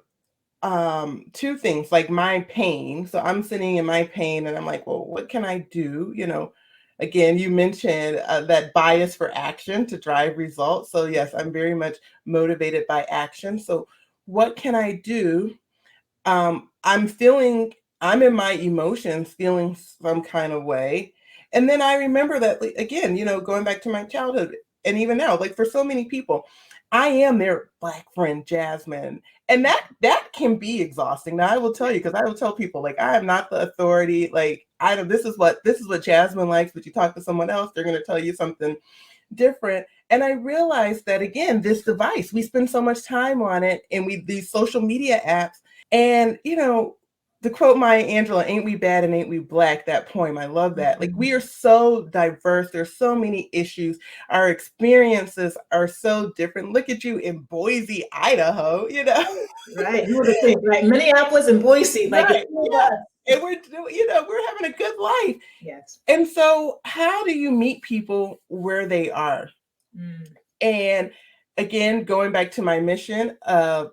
two things, like my pain. So I'm sitting in my pain and I'm like, well, what can I do? Again, you mentioned that bias for action to drive results. So yes, I'm very much motivated by action. So what can I do? I'm in my emotions, feeling some kind of way. And then I remember that, again, going back to my childhood and even now, like for so many people, I am their Black friend, Jasmine. And that can be exhausting. Now I will tell you, because I will tell people, like, I am not the authority. Like, this is what Jasmine likes, but you talk to someone else, they're going to tell you something different. And I realized that, again, this device, we spend so much time on it, and these social media apps. And, to quote Maya Angelou, ain't we bad and ain't we Black, that poem, I love that. Like, we are so diverse. There's so many issues. Our experiences are so different. Look at you in Boise, Idaho, Right. You were the same, right? Minneapolis and Boise, like, right. Yeah. And we're having a good life. Yes. And so how do you meet people where they are? And again, going back to my mission of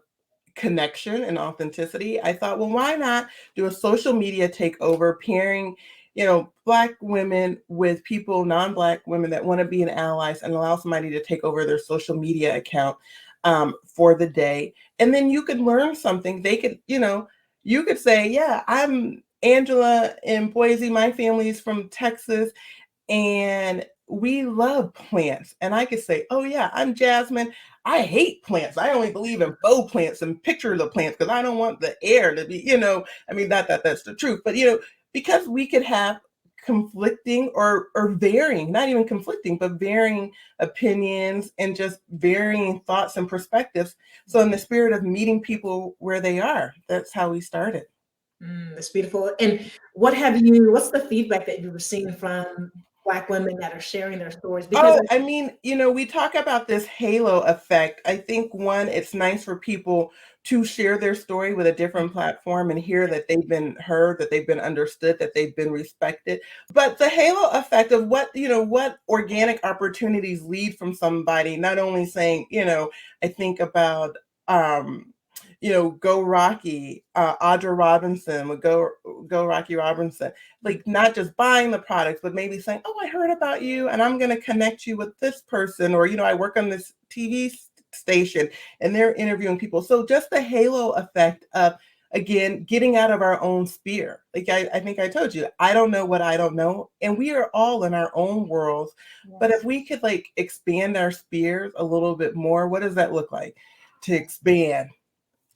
connection and authenticity, I thought, well, why not do a social media takeover, pairing, Black women with people, non-Black women that want to be an allies, and allow somebody to take over their social media account for the day. And then you could learn something. They could, you could say, yeah, I'm Angela in Boise. My family's from Texas, and we love plants. And I could say, oh yeah, I'm Jasmine. I hate plants. I only believe in faux plants and pictures of plants because I don't want the air to be, not that that's the truth, but, because we could have conflicting or varying, not even conflicting, but varying opinions and just varying thoughts and perspectives. So in the spirit of meeting people where they are, that's how we started. That's beautiful. And what's the feedback that you were seeing from Black women that are sharing their stories? Because we talk about this halo effect. I think it's nice for people to share their story with a different platform and hear that they've been heard, that they've been understood, that they've been respected. But the halo effect of what organic opportunities lead from somebody, not only saying, I think about, Go Rocky, Audra Robinson, would Go Rocky Robinson, like not just buying the products, but maybe saying, oh, I heard about you and I'm going to connect you with this person. Or, I work on this TV station and they're interviewing people. So just the halo effect of, again, getting out of our own sphere. Like I think I told you, I don't know what I don't know. And we are all in our own worlds. Yes. But if we could expand our spheres a little bit more, what does that look like to expand?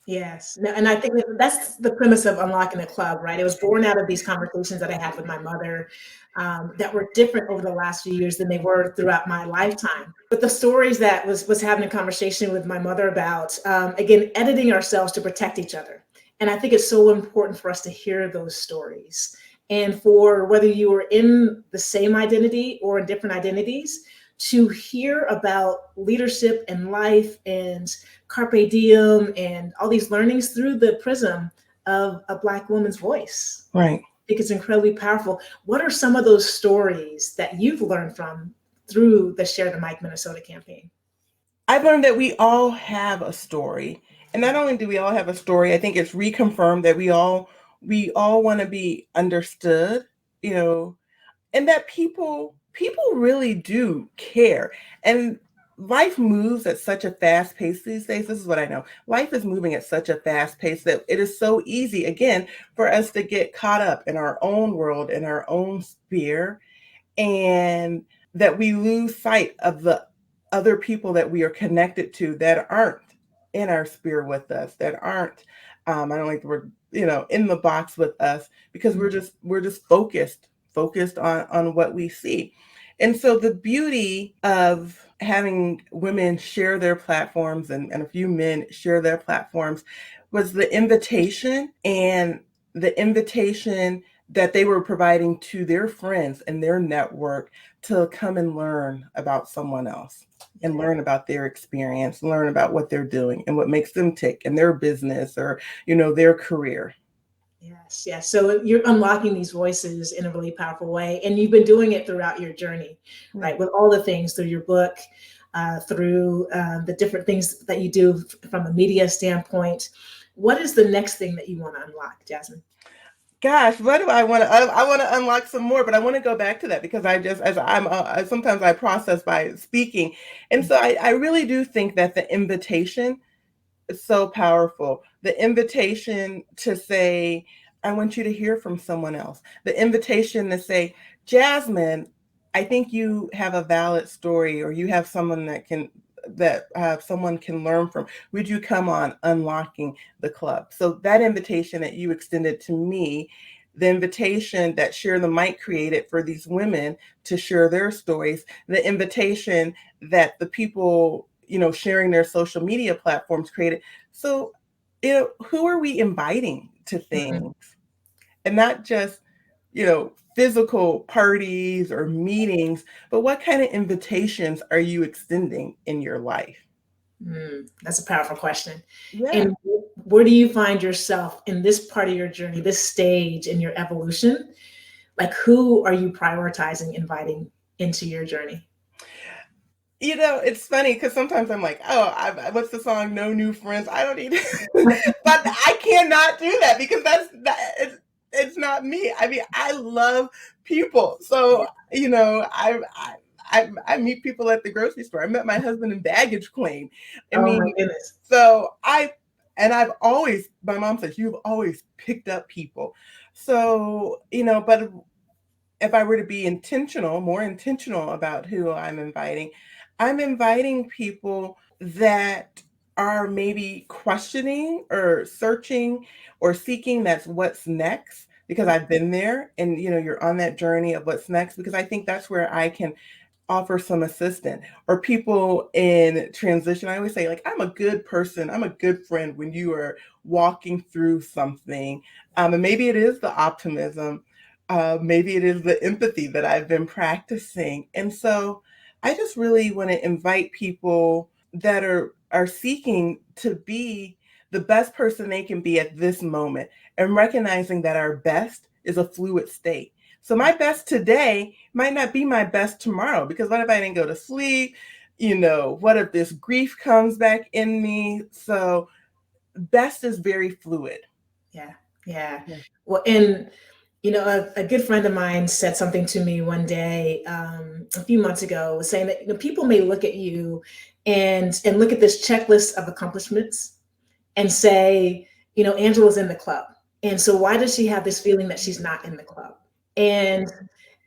Yes. And I think that's the premise of Unlocking the Club, right? It was born out of these conversations that I had with my mother that were different over the last few years than they were throughout my lifetime. But the stories that was having a conversation with my mother about, again, editing ourselves to protect each other. And I think it's so important for us to hear those stories. And for whether you are in the same identity or in different identities, to hear about leadership and life and carpe diem and all these learnings through the prism of a Black woman's voice. Right. I think it's incredibly powerful. What are some of those stories that you've learned from through the Share the Mic Minnesota campaign? I've learned that we all have a story. And not only do we all have a story, I think it's reconfirmed that we all want to be understood, you know, and that people really do care. And life moves at such a fast pace these days. This is what I know. Life is moving at such a fast pace that it is so easy, again, for us to get caught up in our own world, in our own sphere, and that we lose sight of the other people that we are connected to that aren't in our sphere with us, that aren't I don't like the word, in the box with us, because we're just focused on what we see. And so the beauty of having women share their platforms, and a few men share their platforms, was the invitation, and the invitation that they were providing to their friends and their network to come and learn about someone else and learn about their experience, learn about what they're doing and what makes them tick in their business or, their career. Yes, yes. So you're unlocking these voices in a really powerful way, and you've been doing it throughout your journey, right? With all the things through your book, through the different things that you do from a media standpoint. What is the next thing that you want to unlock, Jasmine? Gosh, what do I want to? I want to unlock some more, but I want to go back to that because sometimes I process by speaking, and so I really do think that the invitation is so powerful. The invitation to say, I want you to hear from someone else. The invitation to say, Jasmine, I think you have a valid story, or you have someone that someone can learn from. Would you come on Unlocking the Club? So that invitation that you extended to me, the invitation that Share the Mic created for these women to share their stories, the invitation that the people, sharing their social media platforms created. So, who are we inviting to things? And not just, physical parties or meetings, but what kind of invitations are you extending in your life? That's a powerful question. Yeah. And where do you find yourself in this part of your journey, this stage in your evolution? Like, who are you prioritizing inviting into your journey? It's funny because sometimes I'm like, oh, what's the song? No new friends. I don't need, but I cannot do that because it's not me. I mean, I love people, so I meet people at the grocery store. I met my husband in baggage claim. I Oh my mean, goodness. so I've always, my mom says, you've always picked up people. So but if I were to be more intentional about who I'm inviting people that are maybe questioning or searching or seeking that's what's next, because I've been there, and you're on that journey of what's next, because I think that's where I can offer some assistance. Or people in transition, I always say, like, I'm a good person, I'm a good friend when you are walking through something. And maybe it is the optimism, maybe it is the empathy that I've been practicing. And so I just really want to invite people that are seeking to be the best person they can be at this moment, and recognizing that our best is a fluid state. So my best today might not be my best tomorrow, because what if I didn't go to sleep? What if this grief comes back in me? So best is very fluid. Yeah. Well, and a good friend of mine said something to me one day, a few months ago, saying that people may look at you and look at this checklist of accomplishments and say, Angela's in the club, and so why does she have this feeling that she's not in the club? And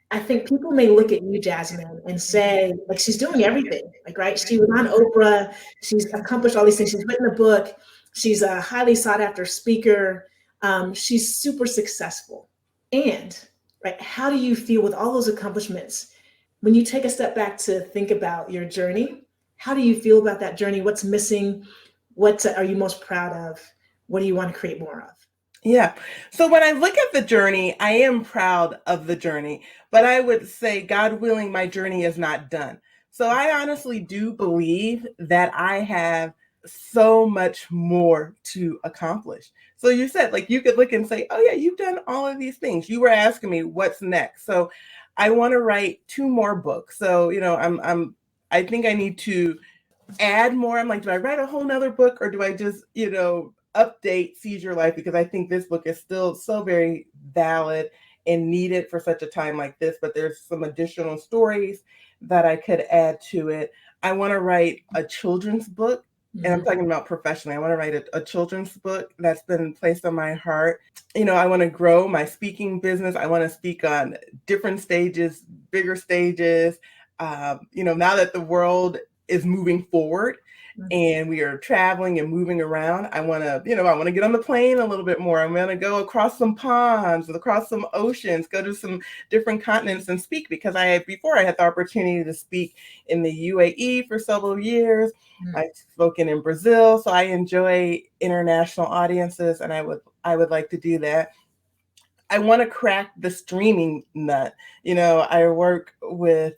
I think people may look at you, Jasmine, and say, like, she's doing everything. Like, right? She was on Oprah. She's accomplished all these things. She's written a book. She's a highly sought after speaker. She's super successful. And, right, how do you feel with all those accomplishments? When you take a step back to think about your journey, how do you feel about that journey? What's missing? What are you most proud of? What do you want to create more of? Yeah. So when I look at the journey, I am proud of the journey, but I would say, God willing, my journey is not done. So I honestly do believe that I have so much more to accomplish. So you said, like, you could look and say, oh yeah, you've done all of these things. You were asking me what's next. So I want to write 2 more books. So, I think I need to add more? I'm like, do I write a whole nother book, or do I just, update Seize Your Life? Because I think this book is still so very valid and needed for such a time like this, but there's some additional stories that I could add to it. I want to write a children's book, and I'm talking about professionally. I want to write a children's book. That's been placed on my heart. I want to grow my speaking business. I want to speak on different stages, bigger stages. Now that the world is moving forward and we are traveling and moving around, I want to get on the plane a little bit more. I'm going to go across some ponds, across some oceans, go to some different continents and speak, because before I had the opportunity to speak in the UAE for several years. I've spoken in Brazil, so I enjoy international audiences, and I would like to do that. I want to crack the streaming nut. I work with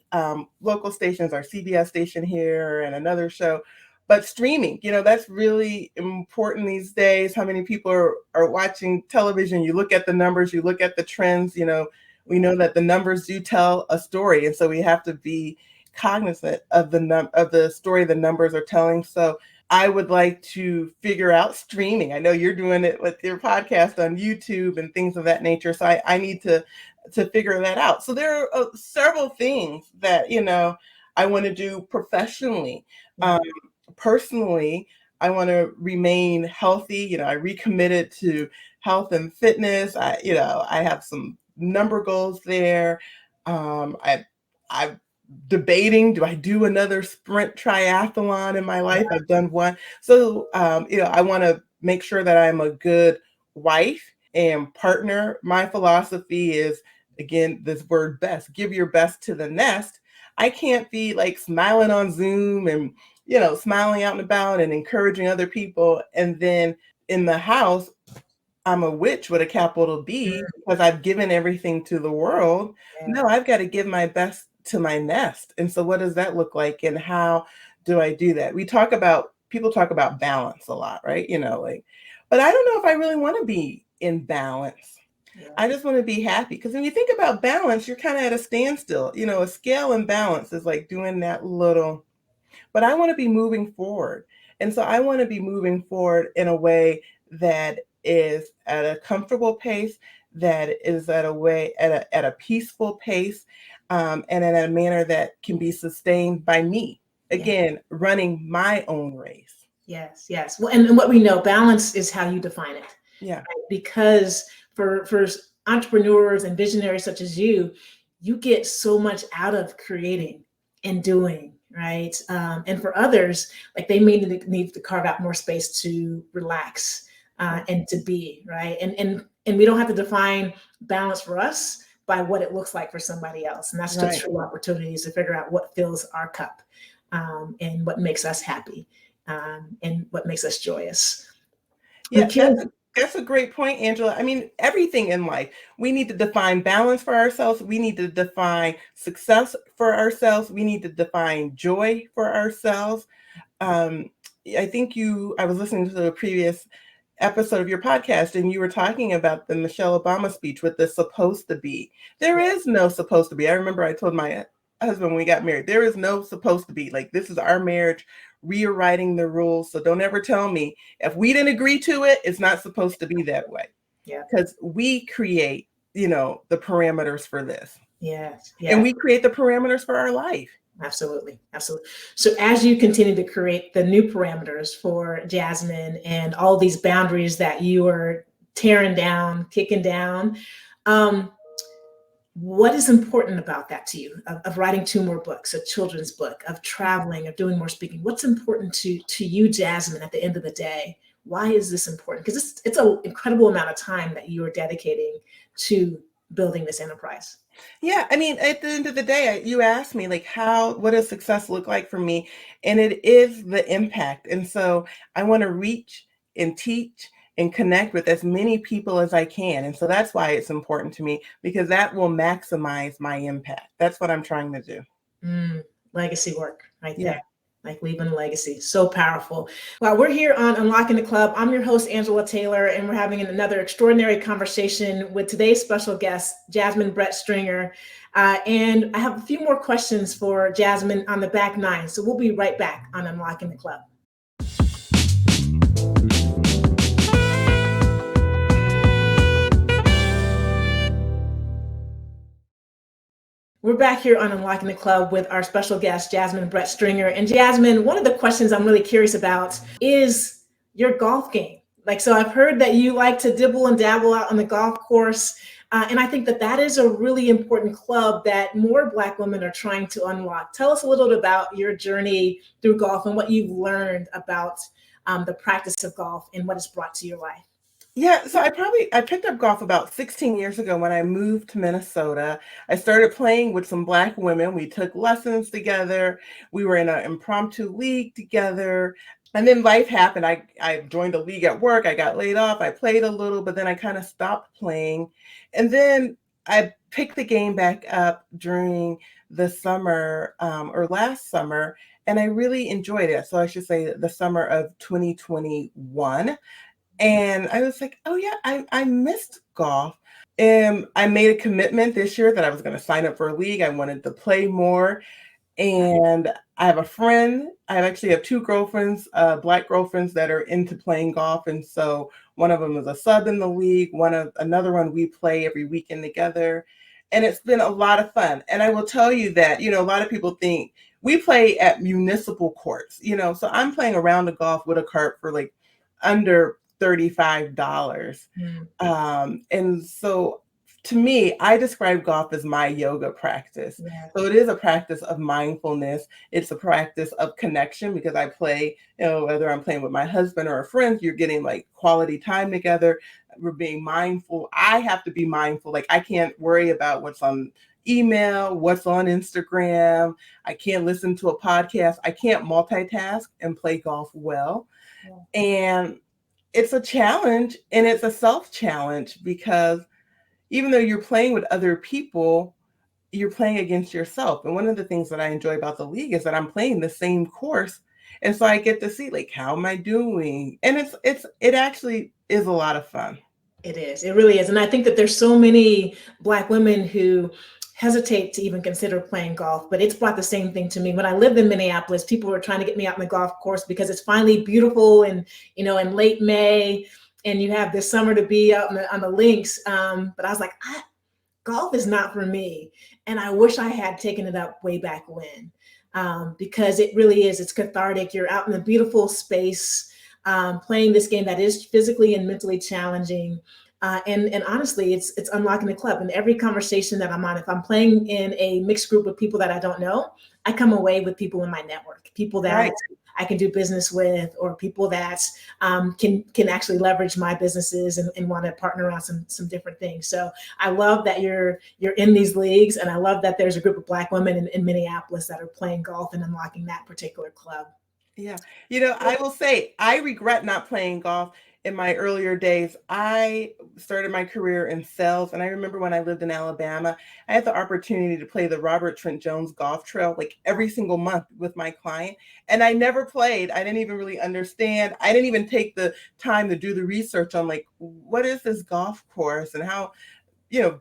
local stations, our CBS station here and another show, but streaming, that's really important these days. How many people are watching television? You look at the numbers, you look at the trends, we know that the numbers do tell a story. And so we have to be cognizant of the story the numbers are telling. So I would like to figure out streaming. I know you're doing it with your podcast on YouTube and things of that nature. So I need to figure that out. So there are several things that, I want to do professionally. Personally, I want to remain healthy. I recommitted to health and fitness. I have some number goals there. I'm debating, do I do another sprint triathlon in my life? I've done one. So, I want to make sure that I'm a good wife and partner. My philosophy is, again, this word best, give your best to the nest. I can't be like smiling on Zoom and, smiling out and about and encouraging other people. And then in the house, I'm a witch with a capital B because I've given everything to the world. No, I've got to give my best to my nest. And so what does that look like, and how do I do that? People talk about balance a lot, right? But I don't know if I really want to be in balance. I just want to be happy, because when you think about balance, you're kind of at a standstill. A scale and balance is like doing that little, but I want to be moving forward. And so I want to be moving forward in a way that is at a comfortable pace, that is at a peaceful pace, and in a manner that can be sustained by me. Again, running my own race. Yes. Well, and what we know, balance is how you define it. Yeah. Right? Because for entrepreneurs and visionaries such as you get so much out of creating and doing, right? And for others, like, they may need to carve out more space to relax and to be, right? And we don't have to define balance for us by what it looks like for somebody else. And that's just true opportunities to figure out what fills our cup, and what makes us happy, and what makes us joyous. Yeah, that's a great point, Angela. I mean, everything in life, we need to define balance for ourselves. We need to define success for ourselves. We need to define joy for ourselves. I was listening to the previous episode of your podcast, and you were talking about the Michelle Obama speech with the supposed to be. There is no supposed to be. I remember I told my husband when we got married, there is no supposed to be. Like, this is our marriage, rewriting the rules. So don't ever tell me if we didn't agree to it, it's not supposed to be that way. Yeah. Because we create, the parameters for this. Yes. And we create the parameters for our life. Absolutely. So as you continue to create the new parameters for Jasmine and all these boundaries that you are tearing down, kicking down, what is important about that to you, of writing 2 more books, a children's book, of traveling, of doing more speaking? What's important to you, Jasmine, at the end of the day? Why is this important? Because it's an incredible amount of time that you are dedicating to building this enterprise. Yeah, I mean, at the end of the day, you asked me, like, what does success look like for me? And it is the impact. And so I want to reach and teach and connect with as many people as I can. And so that's why it's important to me, because that will maximize my impact. That's what I'm trying to do. Legacy work right there. like leaving a legacy. So powerful. Well, we're here on Unlocking the Club. I'm your host, Angela Taylor, and we're having another extraordinary conversation with today's special guest, Jasmine Brett Stringer. And I have a few more questions for Jasmine on the back nine. So we'll be right back on Unlocking the Club. We're back here on Unlocking the Club with our special guest, Jasmine Brett Stringer. And Jasmine, one of the questions I'm really curious about is your golf game. So I've heard that you like to dibble and dabble out on the golf course. And I think that is a really important club that more Black women are trying to unlock. Tell us a little bit about your journey through golf and what you've learned about the practice of golf and what it's brought to your life. Yeah, so I picked up golf about 16 years ago when I moved to Minnesota. I started playing with some Black women. We took lessons together. We were in an impromptu league together. And then life happened. I joined a league at work. I got laid off. I played a little, but then I kind of stopped playing. And then I picked the game back up during the summer or last summer, and I really enjoyed it. So I should say the summer of 2021. And I was like, oh yeah, I missed golf. And I made a commitment this year that I was going to sign up for a league. I wanted to play more. And I have a friend. I actually have two girlfriends, Black girlfriends that are into playing golf. And so one of them is a sub in the league. Another one we play every weekend together. And it's been a lot of fun. And I will tell you that, a lot of people think we play at municipal courts, so I'm playing a round of golf with a cart for like under $35. And so to me, I describe golf as my yoga practice. Yeah. So it is a practice of mindfulness. It's a practice of connection because I play, whether I'm playing with my husband or a friend, you're getting like quality time together. We're being mindful. I have to be mindful. Like I can't worry about what's on email, what's on Instagram. I can't listen to a podcast. I can't multitask and play golf well. Yeah. And it's a challenge, and it's a self-challenge because even though you're playing with other people, you're playing against yourself. And one of the things that I enjoy about the league is that I'm playing the same course. And so I get to see like, how am I doing? And it actually is a lot of fun. It is. It really is. And I think that there's so many Black women who hesitate to even consider playing golf, but it's brought the same thing to me. When I lived in Minneapolis, people were trying to get me out on the golf course because it's finally beautiful and, in late May, and you have this summer to be out on the links. But I was like, golf is not for me. And I wish I had taken it up way back when, because it really is. It's cathartic. You're out in a beautiful space, playing this game that is physically and mentally challenging. And honestly, it's unlocking the club. And every conversation that I'm on, if I'm playing in a mixed group with people that I don't know, I come away with people in my network, people that right. I can do business with, or people that can actually leverage my businesses and want to partner on some different things. So I love that you're in these leagues, and I love that there's a group of Black women in Minneapolis that are playing golf and unlocking that particular club. Yeah. I will say I regret not playing golf. In my earlier days, I started my career in sales. And I remember when I lived in Alabama, I had the opportunity to play the Robert Trent Jones Golf Trail like every single month with my client. And I never played. I didn't even really understand. I didn't even take the time to do the research on like, what is this golf course and how,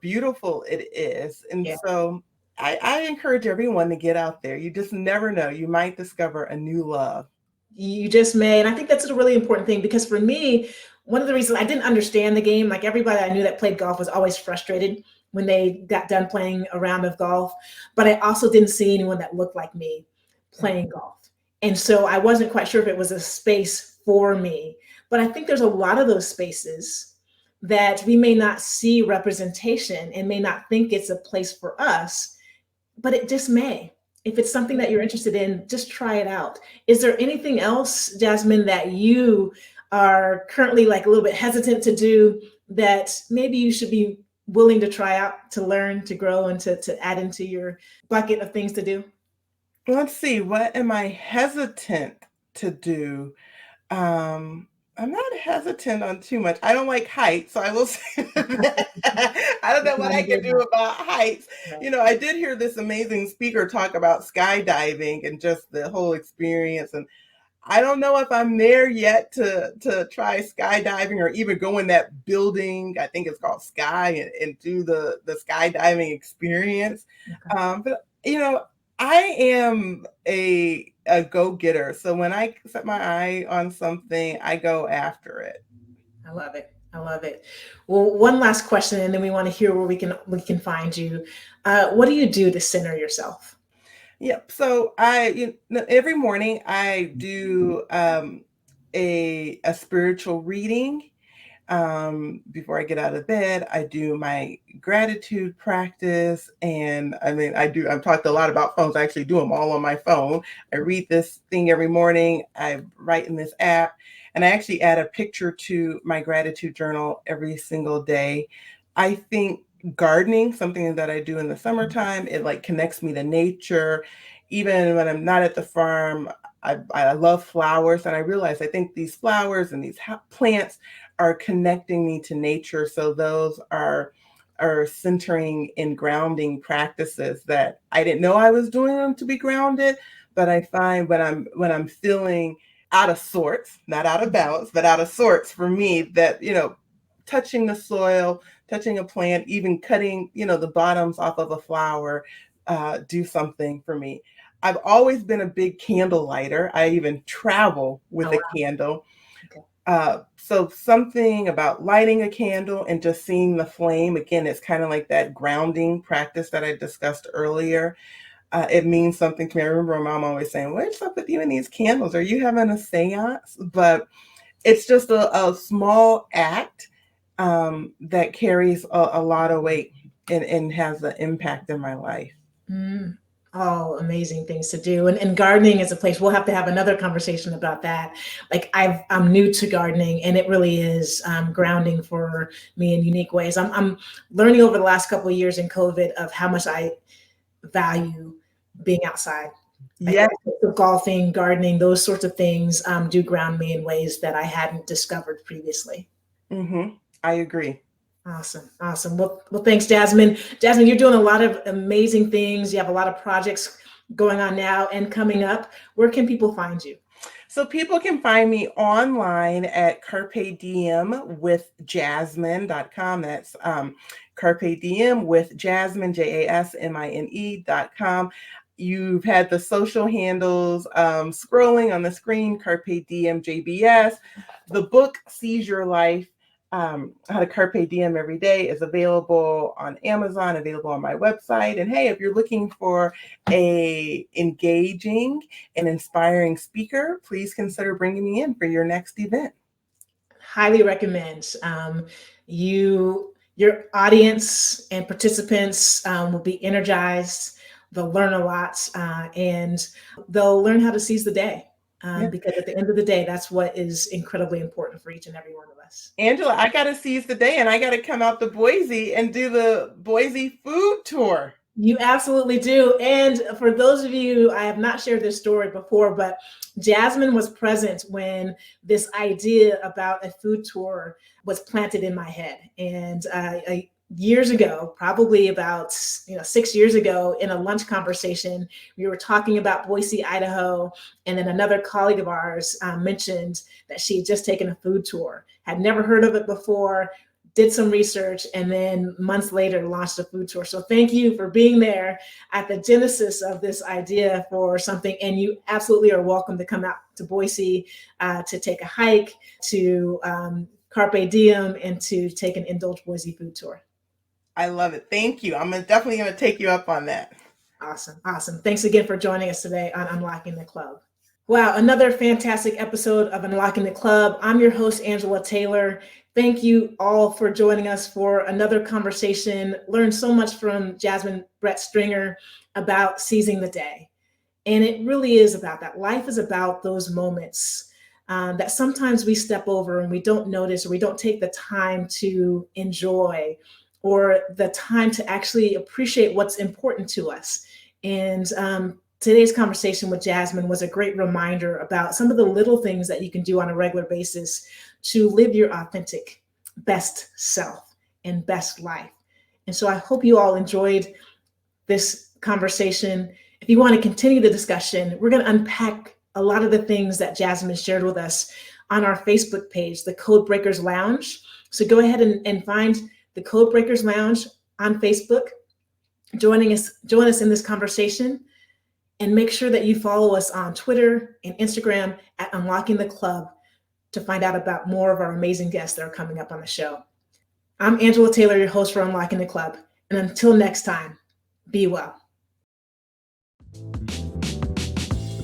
beautiful it is. And yeah. So I encourage everyone to get out there. You just never know. You might discover a new love. You just may. And I think that's a really important thing, because for me, one of the reasons I didn't understand the game, like everybody I knew that played golf was always frustrated when they got done playing a round of golf. But I also didn't see anyone that looked like me playing golf. And so I wasn't quite sure if it was a space for me. But I think there's a lot of those spaces that we may not see representation and may not think it's a place for us, but it just may. If it's something that you're interested in, just try it out. Is there anything else, Jasmine, that you are currently like a little bit hesitant to do that maybe you should be willing to try out, to learn, to grow, and to add into your bucket of things to do? Let's see. What am I hesitant to do? I'm not hesitant on too much. I don't like heights, so I will say that. I don't know what I can do about heights. Right. You know, I did hear this amazing speaker talk about skydiving and just the whole experience. And I don't know if I'm there yet to try skydiving or even go in that building. I think it's called Sky and do the skydiving experience. Okay. But you know, I am a go-getter. So when I set my eye on something, I go after it. I love it. I love it. Well, one last question, and then we want to hear where we can find you. What do you do to center yourself? Yep. So every morning I do a spiritual reading. Before I get out of bed, I do my gratitude practice. And I mean, I've talked a lot about phones. I actually do them all on my phone. I read this thing every morning. I write in this app, and I actually add a picture to my gratitude journal every single day. I think gardening, something that I do in the summertime, it like connects me to nature. Even when I'm not at the farm, I love flowers, and I realize I think these flowers and these plants are connecting me to nature. So those are centering and grounding practices that I didn't know I was doing them to be grounded. But I find when I'm feeling out of sorts, not out of balance, but out of sorts for me, that touching the soil, touching a plant, even cutting the bottoms off of a flower, do something for me. I've always been a big candle lighter. I even travel with Oh, a wow. candle. Okay. So something about lighting a candle and just seeing the flame, again, it's kind of like that grounding practice that I discussed earlier. It means something to me. I remember my mom always saying, "What's up with you and these candles? Are you having a seance?" But it's just a small act that carries a lot of weight and has an impact in my life. Mm, all amazing things to do. And gardening is a place we'll have to have another conversation about that. Like I'm new to gardening, and it really is grounding for me in unique ways. I'm learning over the last couple of years in COVID of how much I value being outside. Like Yeah. golfing, gardening, those sorts of things do ground me in ways that I hadn't discovered previously. I agree. Awesome. Awesome. Well, thanks, Jasmine. Jasmine, you're doing a lot of amazing things. You have a lot of projects going on now and coming up. Where can people find you? So people can find me online at Carpe Diem with Jasmine.com. That's Carpe Diem with Jasmine, JASMINE.com. You've had the social handles scrolling on the screen, Carpe Diem JBS. The book, Seize Your Life, How to Carpe Diem Every Day, is available on Amazon, available on my website. And hey, if you're looking for a engaging and inspiring speaker, please consider bringing me in for your next event. Highly recommend. Your audience and participants will be energized. They'll learn a lot, and they'll learn how to seize the day. Yeah. Because at the end of the day, that's what is incredibly important for each and every one of us. Angela, I got to seize the day, and I got to come out to Boise and do the Boise food tour. You absolutely do. And for those of you, I have not shared this story before, but Jasmine was present when this idea about a food tour was planted in my head. And years ago, probably about 6 years ago, in a lunch conversation, we were talking about Boise, Idaho, and then another colleague of ours mentioned that she had just taken a food tour, had never heard of it before, did some research, and then months later launched a food tour. So thank you for being there at the genesis of this idea for something. And you absolutely are welcome to come out to Boise to take a hike, to Carpe Diem, and to take an Indulge Boise food tour. I love it. Thank you. I'm definitely going to take you up on that. Awesome. Awesome. Thanks again for joining us today on Unlocking the Club. Wow, another fantastic episode of Unlocking the Club. I'm your host, Angela Taylor. Thank you all for joining us for another conversation. Learned so much from Jasmine Stringer about seizing the day. And it really is about that. Life is about those moments that sometimes we step over and we don't notice, or we don't take the time to enjoy, or the time to actually appreciate what's important to us. And today's conversation with Jasmine was a great reminder about some of the little things that you can do on a regular basis to live your authentic best self and best life. And so I hope you all enjoyed this conversation. If you want to continue the discussion, we're going to unpack a lot of the things that Jasmine shared with us on our Facebook page, the Code Breakers Lounge. So go ahead and find the Code Breakers Lounge on Facebook. Join us in this conversation, and make sure that you follow us on Twitter and Instagram at Unlocking the Club to find out about more of our amazing guests that are coming up on the show. I'm Angela Taylor, your host for Unlocking the Club. And until next time, be well.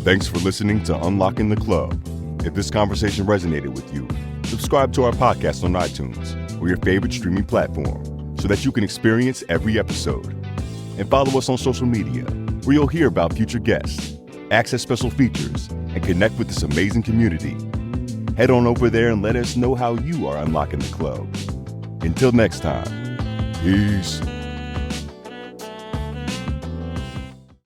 Thanks for listening to Unlocking the Club. If this conversation resonated with you, subscribe to our podcast on iTunes or your favorite streaming platform so that you can experience every episode. And follow us on social media, where you'll hear about future guests, access special features, and connect with this amazing community. Head on over there and let us know how you are unlocking the club. Until next time, peace.